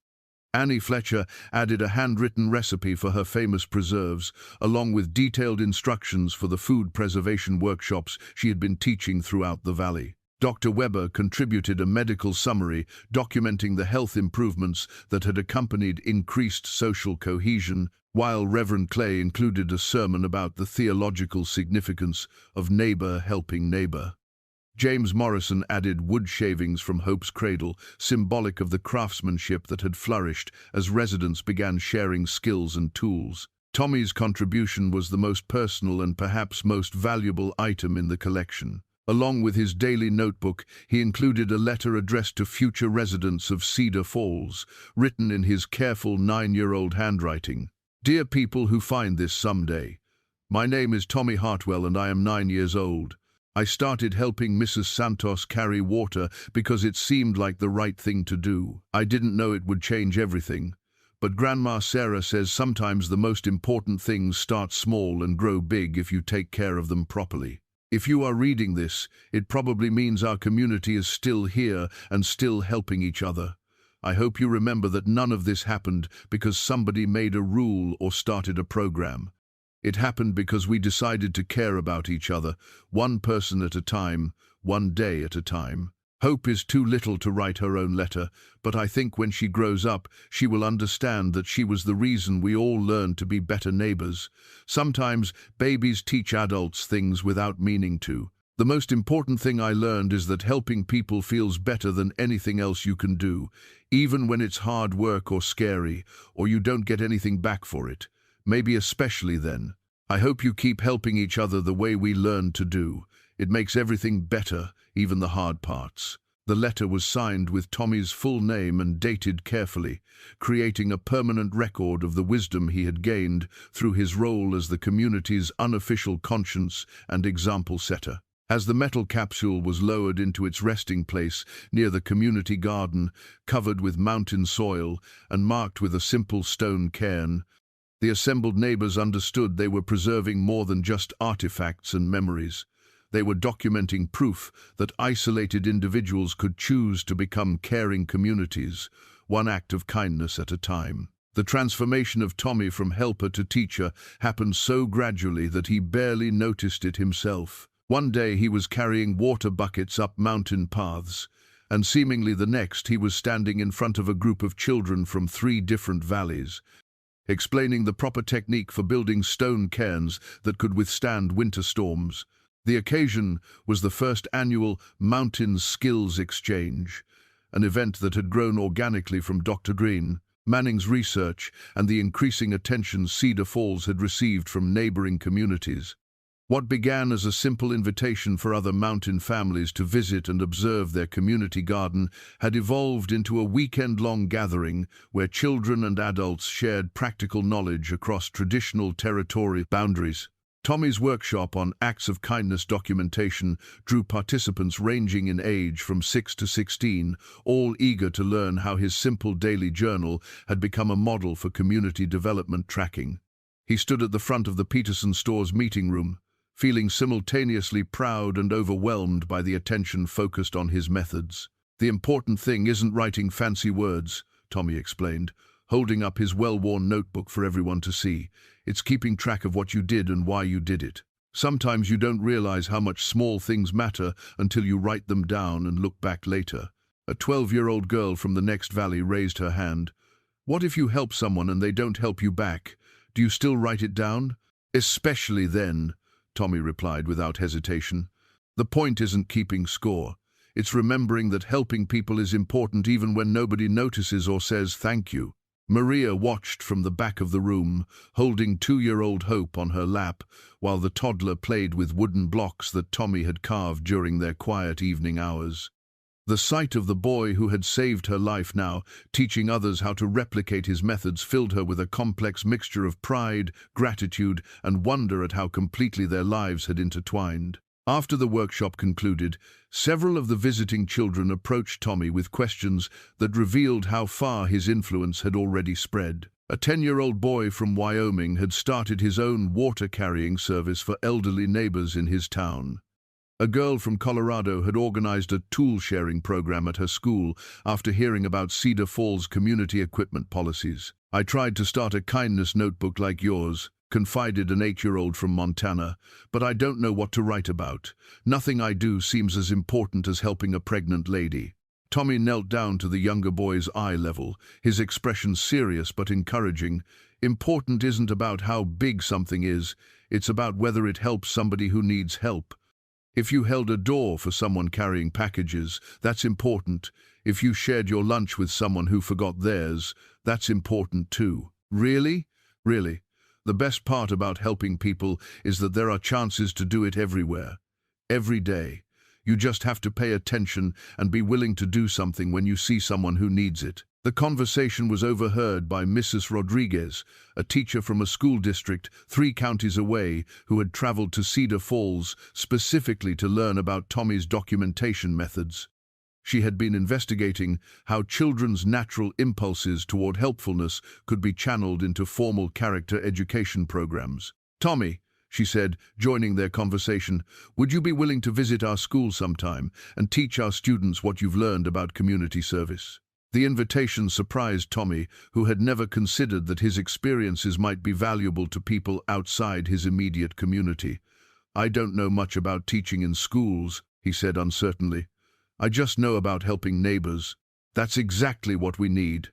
Annie Fletcher added a handwritten recipe for her famous preserves, along with detailed instructions for the food preservation workshops she had been teaching throughout the Valley. Dr. Weber contributed a medical summary documenting the health improvements that had accompanied increased social cohesion, while Reverend Clay included a sermon about the theological significance of neighbor helping neighbor. James Morrison added wood shavings from Hope's cradle, symbolic of the craftsmanship that had flourished as residents began sharing skills and tools. Tommy's contribution was the most personal and perhaps most valuable item in the collection. Along with his daily notebook, he included a letter addressed to future residents of Cedar Falls, written in his careful 9-year-old handwriting. "Dear people who find this someday, my name is Tommy Hartwell and I am 9 years old. I started helping Mrs. Santos carry water because it seemed like the right thing to do. I didn't know it would change everything. But Grandma Sarah says sometimes the most important things start small and grow big if you take care of them properly. If you are reading this, it probably means our community is still here and still helping each other. I hope you remember that none of this happened because somebody made a rule or started a program. It happened because we decided to care about each other, one person at a time, one day at a time. Hope is too little to write her own letter, but I think when she grows up, she will understand that she was the reason we all learned to be better neighbors. Sometimes babies teach adults things without meaning to. The most important thing I learned is that helping people feels better than anything else you can do, even when it's hard work or scary, or you don't get anything back for it. Maybe especially then. I hope you keep helping each other the way we learned to do. It makes everything better, even the hard parts." The letter was signed with Tommy's full name and dated carefully, creating a permanent record of the wisdom he had gained through his role as the community's unofficial conscience and example setter. As the metal capsule was lowered into its resting place near the community garden, covered with mountain soil and marked with a simple stone cairn, the assembled neighbors understood they were preserving more than just artifacts and memories. They were documenting proof that isolated individuals could choose to become caring communities, one act of kindness at a time. The transformation of Tommy from helper to teacher happened so gradually that he barely noticed it himself. One day he was carrying water buckets up mountain paths, and seemingly the next he was standing in front of a group of children from 3 different valleys, explaining the proper technique for building stone cairns that could withstand winter storms. The occasion was the first annual Mountain Skills Exchange, an event that had grown organically from Dr. Green, Manning's research, and the increasing attention Cedar Falls had received from neighboring communities. What began as a simple invitation for other mountain families to visit and observe their community garden had evolved into a weekend-long gathering where children and adults shared practical knowledge across traditional territorial boundaries. Tommy's workshop on acts of kindness documentation drew participants ranging in age from 6 to 16, all eager to learn how his simple daily journal had become a model for community development tracking. He stood at the front of the Peterson store's meeting room, feeling simultaneously proud and overwhelmed by the attention focused on his methods. "The important thing isn't writing fancy words," Tommy explained, holding up his well-worn notebook for everyone to see. "It's keeping track of what you did and why you did it. Sometimes you don't realize how much small things matter until you write them down and look back later." A 12-year-old girl from the next valley raised her hand. "What if you help someone and they don't help you back? Do you still write it down?" "Especially then," Tommy replied without hesitation. "The point isn't keeping score. It's remembering that helping people is important even when nobody notices or says thank you." Maria watched from the back of the room, holding 2-year-old Hope on her lap, while the toddler played with wooden blocks that Tommy had carved during their quiet evening hours. The sight of the boy who had saved her life now, teaching others how to replicate his methods, filled her with a complex mixture of pride, gratitude, and wonder at how completely their lives had intertwined. After the workshop concluded, several of the visiting children approached Tommy with questions that revealed how far his influence had already spread. A 10-year-old boy from Wyoming had started his own water-carrying service for elderly neighbors in his town. A girl from Colorado had organized a tool-sharing program at her school after hearing about Cedar Falls community equipment policies. "I tried to start a kindness notebook like yours," confided an 8-year-old from Montana, "but I don't know what to write about. Nothing I do seems as important as helping a pregnant lady." Tommy knelt down to the younger boy's eye level, his expression serious but encouraging. "Important isn't about how big something is, it's about whether it helps somebody who needs help." If you held a door for someone carrying packages, that's important. If you shared your lunch with someone who forgot theirs, that's important too. Really? Really. The best part about helping people is that there are chances to do it everywhere. Every day. You just have to pay attention and be willing to do something when you see someone who needs it. The conversation was overheard by Mrs. Rodriguez, a teacher from a school district 3 counties away who had traveled to Cedar Falls specifically to learn about Tommy's documentation methods. She had been investigating how children's natural impulses toward helpfulness could be channeled into formal character education programs. "Tommy," she said, joining their conversation, "would you be willing to visit our school sometime and teach our students what you've learned about community service?" The invitation surprised Tommy, who had never considered that his experiences might be valuable to people outside his immediate community. "I don't know much about teaching in schools," he said uncertainly. "I just know about helping neighbors." "That's exactly what we need,"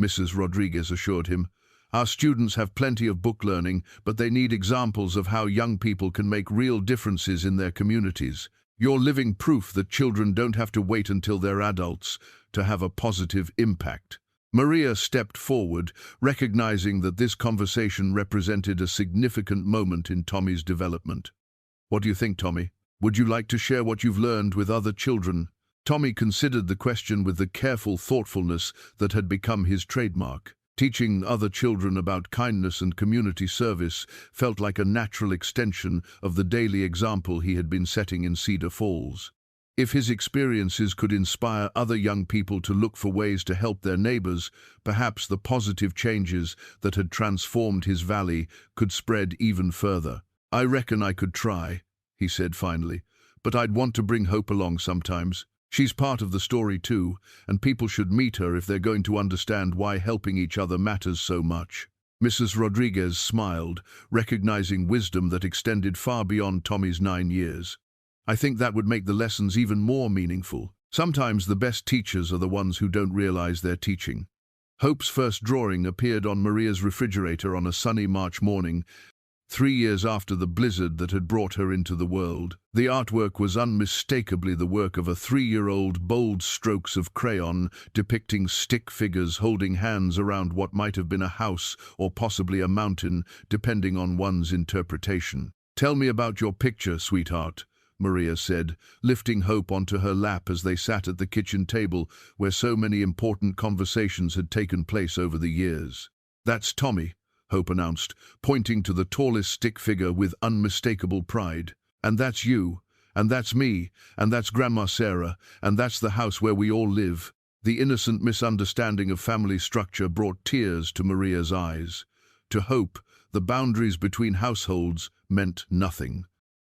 Mrs. Rodriguez assured him. "Our students have plenty of book learning, but they need examples of how young people can make real differences in their communities. You're living proof that children don't have to wait until they're adults to have a positive impact." Maria stepped forward, recognizing that this conversation represented a significant moment in Tommy's development. "What do you think, Tommy? Would you like to share what you've learned with other children?" Tommy considered the question with the careful thoughtfulness that had become his trademark. Teaching other children about kindness and community service felt like a natural extension of the daily example he had been setting in Cedar Falls. If his experiences could inspire other young people to look for ways to help their neighbors, perhaps the positive changes that had transformed his valley could spread even further. "I reckon I could try," he said finally, "but I'd want to bring Hope along sometimes. She's part of the story too, and people should meet her if they're going to understand why helping each other matters so much." Mrs. Rodriguez smiled, recognizing wisdom that extended far beyond Tommy's 9 years. "I think that would make the lessons even more meaningful. Sometimes the best teachers are the ones who don't realize they're teaching." Hope's first drawing appeared on Maria's refrigerator on a sunny March morning, 3 years after the blizzard that had brought her into the world. The artwork was unmistakably the work of a 3-year-old, bold strokes of crayon depicting stick figures holding hands around what might have been a house or possibly a mountain, depending on one's interpretation. "Tell me about your picture, sweetheart," Maria said, lifting Hope onto her lap as they sat at the kitchen table where so many important conversations had taken place over the years. "That's Tommy," Hope announced, pointing to the tallest stick figure with unmistakable pride. "And that's you, and that's me, and that's Grandma Sarah, and that's the house where we all live." The innocent misunderstanding of family structure brought tears to Maria's eyes. To Hope, the boundaries between households meant nothing.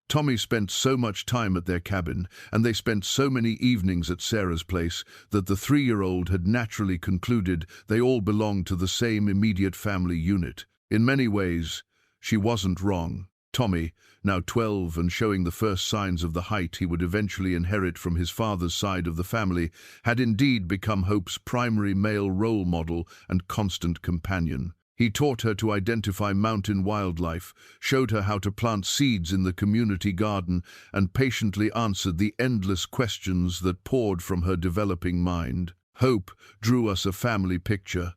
Tommy spent so much time at their cabin, and they spent so many evenings at Sarah's place, that the 3-year-old had naturally concluded they all belonged to the same immediate family unit. In many ways, she wasn't wrong. Tommy, now 12 and showing the first signs of the height he would eventually inherit from his father's side of the family, had indeed become Hope's primary male role model and constant companion. He taught her to identify mountain wildlife, showed her how to plant seeds in the community garden, and patiently answered the endless questions that poured from her developing mind. "Hope drew us a family picture,"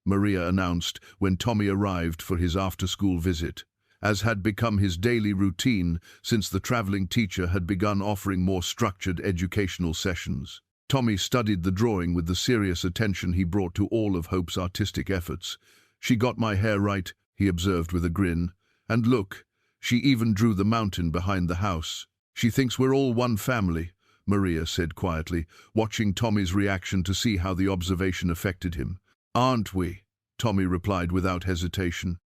Maria announced when Tommy arrived for his after-school visit. As had become his daily routine since the traveling teacher had begun offering more structured educational sessions. Tommy studied the drawing with the serious attention he brought to all of Hope's artistic efforts. "She got my hair right," he observed with a grin. "And look, she even drew the mountain behind the house." "She thinks we're all one family," Maria said quietly, watching Tommy's reaction to see how the observation affected him. "Aren't we?" Tommy replied without hesitation.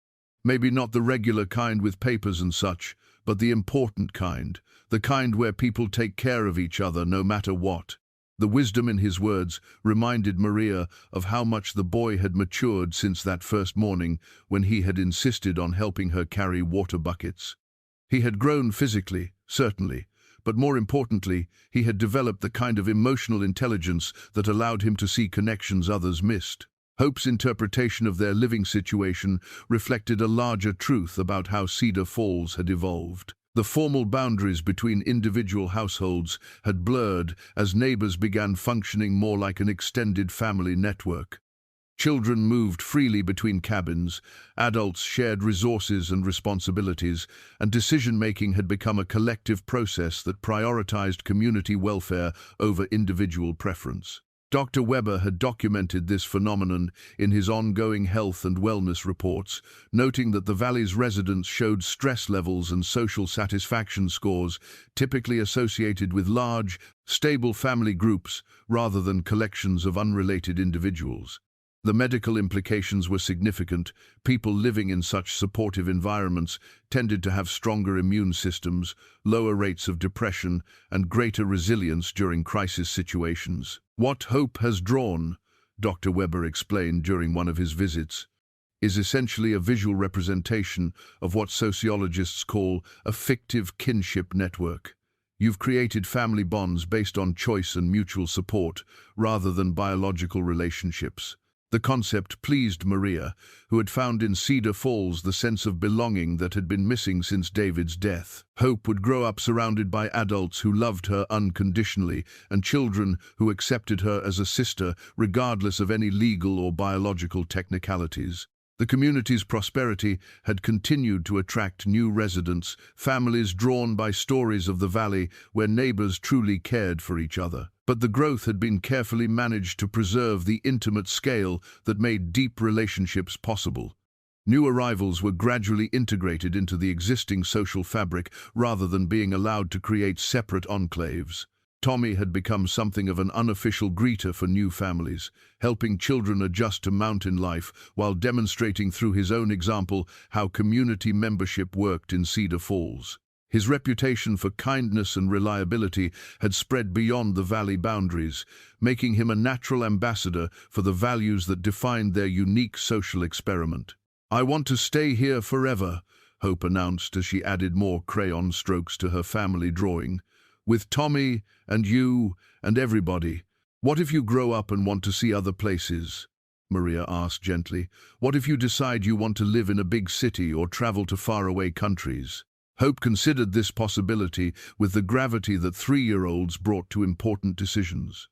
"Maybe not the regular kind with papers and such, but the important kind, the kind where people take care of each other no matter what." The wisdom in his words reminded Maria of how much the boy had matured since that first morning when he had insisted on helping her carry water buckets. He had grown physically, certainly, but more importantly, he had developed the kind of emotional intelligence that allowed him to see connections others missed. Hope's interpretation of their living situation reflected a larger truth about how Cedar Falls had evolved. The formal boundaries between individual households had blurred as neighbors began functioning more like an extended family network. Children moved freely between cabins, adults shared resources and responsibilities, and decision-making had become a collective process that prioritized community welfare over individual preference. Dr. Weber had documented this phenomenon in his ongoing health and wellness reports, noting that the valley's residents showed stress levels and social satisfaction scores typically associated with large, stable family groups rather than collections of unrelated individuals. The medical implications were significant. People living in such supportive environments tended to have stronger immune systems, lower rates of depression, and greater resilience during crisis situations. What Hope has drawn, Dr. Weber explained during one of his visits, is essentially a visual representation of what sociologists call a fictive kinship network. You've created family bonds based on choice and mutual support, rather than biological relationships. The concept pleased Maria, who had found in Cedar Falls the sense of belonging that had been missing since David's death. Hope would grow up surrounded by adults who loved her unconditionally and children who accepted her as a sister, regardless of any legal or biological technicalities. The community's prosperity had continued to attract new residents, families drawn by stories of the valley where neighbors truly cared for each other. But the growth had been carefully managed to preserve the intimate scale that made deep relationships possible. New arrivals were gradually integrated into the existing social fabric rather than being allowed to create separate enclaves. Tommy had become something of an unofficial greeter for new families, helping children adjust to mountain life while demonstrating through his own example how community membership worked in Cedar Falls. His reputation for kindness and reliability had spread beyond the valley boundaries, making him a natural ambassador for the values that defined their unique social experiment. "I want to stay here forever," Hope announced as she added more crayon strokes to her family drawing. "With Tommy and you and everybody. What if you grow up and want to see other places?" Maria asked gently. "What if you decide you want to live in a big city or travel to faraway countries?" Hope considered this possibility with the gravity that 3-year-olds brought to important decisions.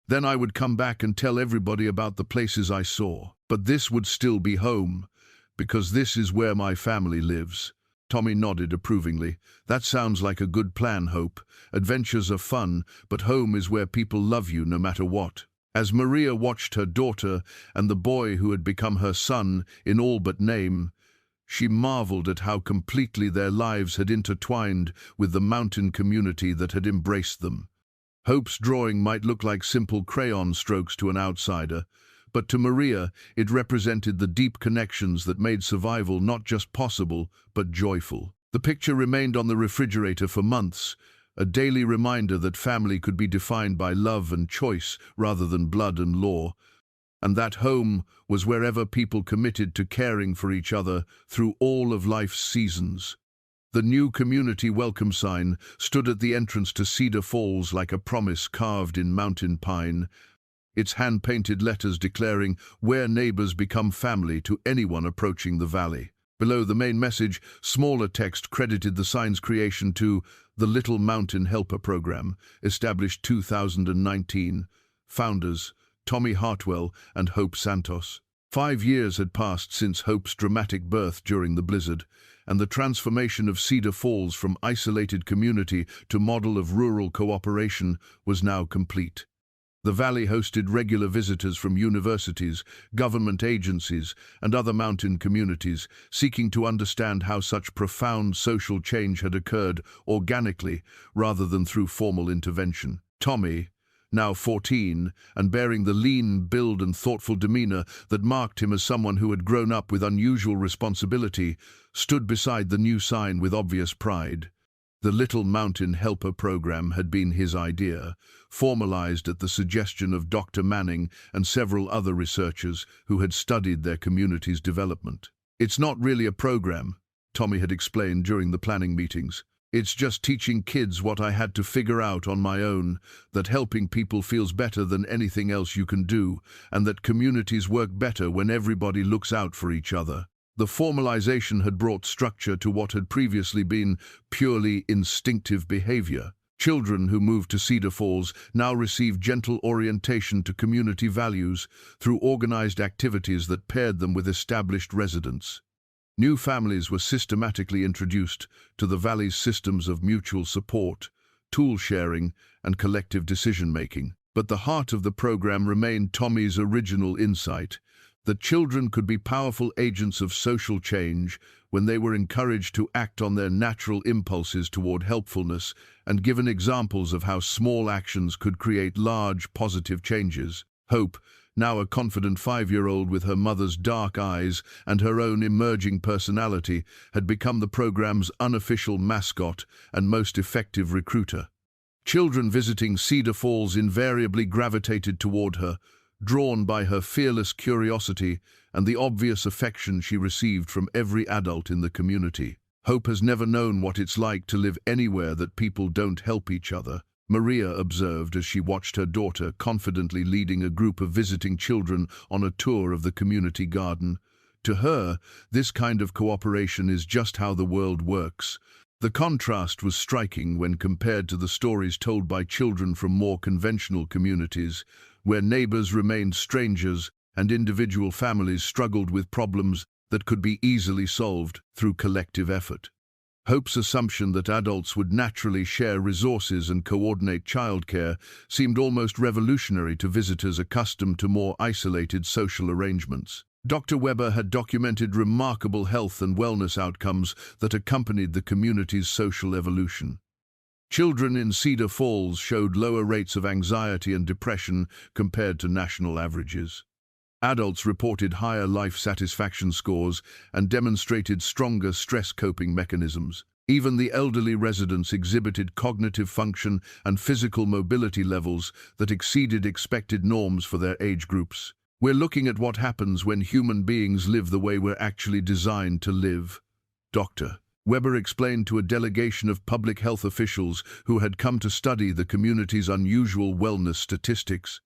"Then I would come back and tell everybody about the places I saw. But this would still be home, because this is where my family lives." Tommy nodded approvingly. "That sounds like a good plan, Hope. Adventures are fun, but home is where people love you no matter what." As Maria watched her daughter and the boy who had become her son in all but name, she marveled at how completely their lives had intertwined with the mountain community that had embraced them. Hope's drawing might look like simple crayon strokes to an outsider, but to Maria it represented the deep connections that made survival not just possible, but joyful. The picture remained on the refrigerator for months, a daily reminder that family could be defined by love and choice rather than blood and law, and that home was wherever people committed to caring for each other through all of life's seasons. The new community welcome sign stood at the entrance to Cedar Falls like a promise carved in mountain pine, its hand-painted letters declaring where neighbors become family to anyone approaching the valley. Below the main message, smaller text credited the sign's creation to the Little Mountain Helper Program, established 2019. Founders Tommy Hartwell and Hope Santos. 5 years had passed since Hope's dramatic birth during the blizzard, and the transformation of Cedar Falls from isolated community to model of rural cooperation was now complete. The valley hosted regular visitors from universities, government agencies, and other mountain communities, seeking to understand how such profound social change had occurred organically rather than through formal intervention. Tommy, now 14, and bearing the lean build and thoughtful demeanor that marked him as someone who had grown up with unusual responsibility, stood beside the new sign with obvious pride. The Little Mountain Helper Program had been his idea, formalized at the suggestion of Dr. Manning and several other researchers who had studied their community's development. "It's not really a program," Tommy had explained during the planning meetings. "It's just teaching kids what I had to figure out on my own, that helping people feels better than anything else you can do, and that communities work better when everybody looks out for each other." The formalization had brought structure to what had previously been purely instinctive behavior. Children who moved to Cedar Falls now received gentle orientation to community values through organized activities that paired them with established residents. New families were systematically introduced to the valley's systems of mutual support, tool sharing, and collective decision-making. But the heart of the program remained Tommy's original insight, that children could be powerful agents of social change when they were encouraged to act on their natural impulses toward helpfulness and given examples of how small actions could create large, positive changes. Hope, now a confident 5-year-old with her mother's dark eyes and her own emerging personality, had become the program's unofficial mascot and most effective recruiter. Children visiting Cedar Falls invariably gravitated toward her, drawn by her fearless curiosity and the obvious affection she received from every adult in the community. Hope has never known what it's like to live anywhere that people don't help each other, Maria observed as she watched her daughter confidently leading a group of visiting children on a tour of the community garden. To her, this kind of cooperation is just how the world works. The contrast was striking when compared to the stories told by children from more conventional communities, where neighbors remained strangers and individual families struggled with problems that could be easily solved through collective effort. Hope's assumption that adults would naturally share resources and coordinate childcare seemed almost revolutionary to visitors accustomed to more isolated social arrangements. Dr. Weber had documented remarkable health and wellness outcomes that accompanied the community's social evolution. Children in Cedar Falls showed lower rates of anxiety and depression compared to national averages. Adults reported higher life satisfaction scores and demonstrated stronger stress coping mechanisms. Even the elderly residents exhibited cognitive function and physical mobility levels that exceeded expected norms for their age groups. We're looking at what happens when human beings live the way we're actually designed to live, Dr. Weber explained to a delegation of public health officials who had come to study the community's unusual wellness statistics.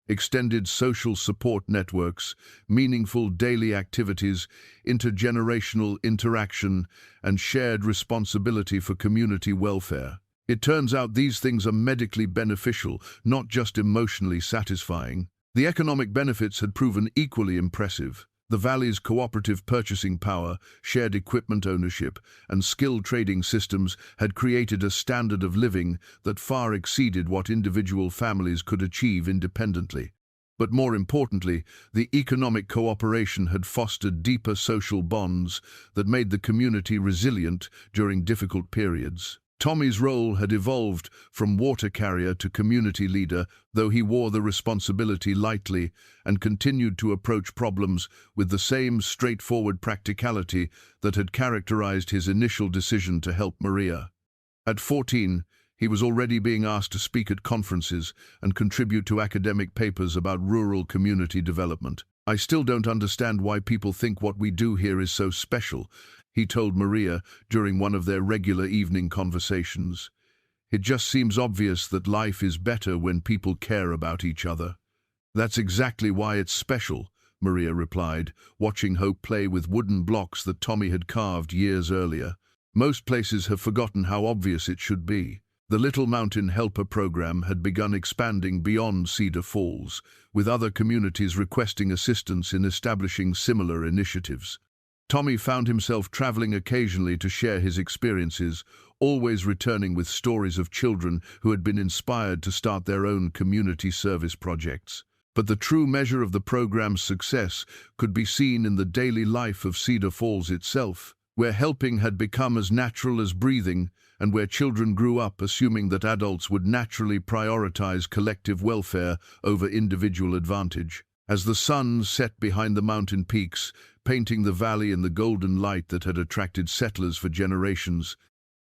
Extended social support networks, meaningful daily activities, intergenerational interaction, and shared responsibility for community welfare. It turns out these things are medically beneficial, not just emotionally satisfying. The economic benefits had proven equally impressive. The Valley's cooperative purchasing power, shared equipment ownership, and skilled trading systems had created a standard of living that far exceeded what individual families could achieve independently. But more importantly, the economic cooperation had fostered deeper social bonds that made the community resilient during difficult periods. Tommy's role had evolved from water carrier to community leader, though he wore the responsibility lightly and continued to approach problems with the same straightforward practicality that had characterized his initial decision to help Maria. At 14, he was already being asked to speak at conferences and contribute to academic papers about rural community development. "I still don't understand why people think what we do here is so special," he told Maria during one of their regular evening conversations. "It just seems obvious that life is better when people care about each other." "That's exactly why it's special," Maria replied, watching Hope play with wooden blocks that Tommy had carved years earlier. "Most places have forgotten how obvious it should be." The Little Mountain Helper program had begun expanding beyond Cedar Falls, with other communities requesting assistance in establishing similar initiatives. Tommy found himself traveling occasionally to share his experiences, always returning with stories of children who had been inspired to start their own community service projects. But the true measure of the program's success could be seen in the daily life of Cedar Falls itself, where helping had become as natural as breathing, and where children grew up assuming that adults would naturally prioritize collective welfare over individual advantage. As the sun set behind the mountain peaks, painting the valley in the golden light that had attracted settlers for generations,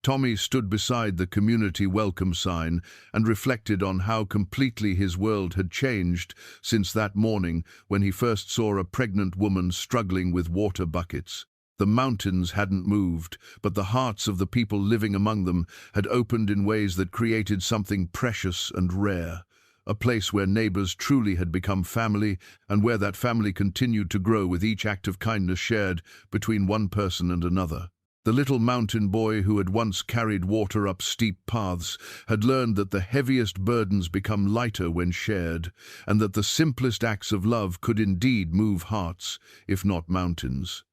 Tommy stood beside the community welcome sign and reflected on how completely his world had changed since that morning when he first saw a pregnant woman struggling with water buckets. The mountains hadn't moved, but the hearts of the people living among them had opened in ways that created something precious and rare, a place where neighbors truly had become family and where that family continued to grow with each act of kindness shared between one person and another. The little mountain boy who had once carried water up steep paths had learned that the heaviest burdens become lighter when shared, and that the simplest acts of love could indeed move hearts, if not mountains.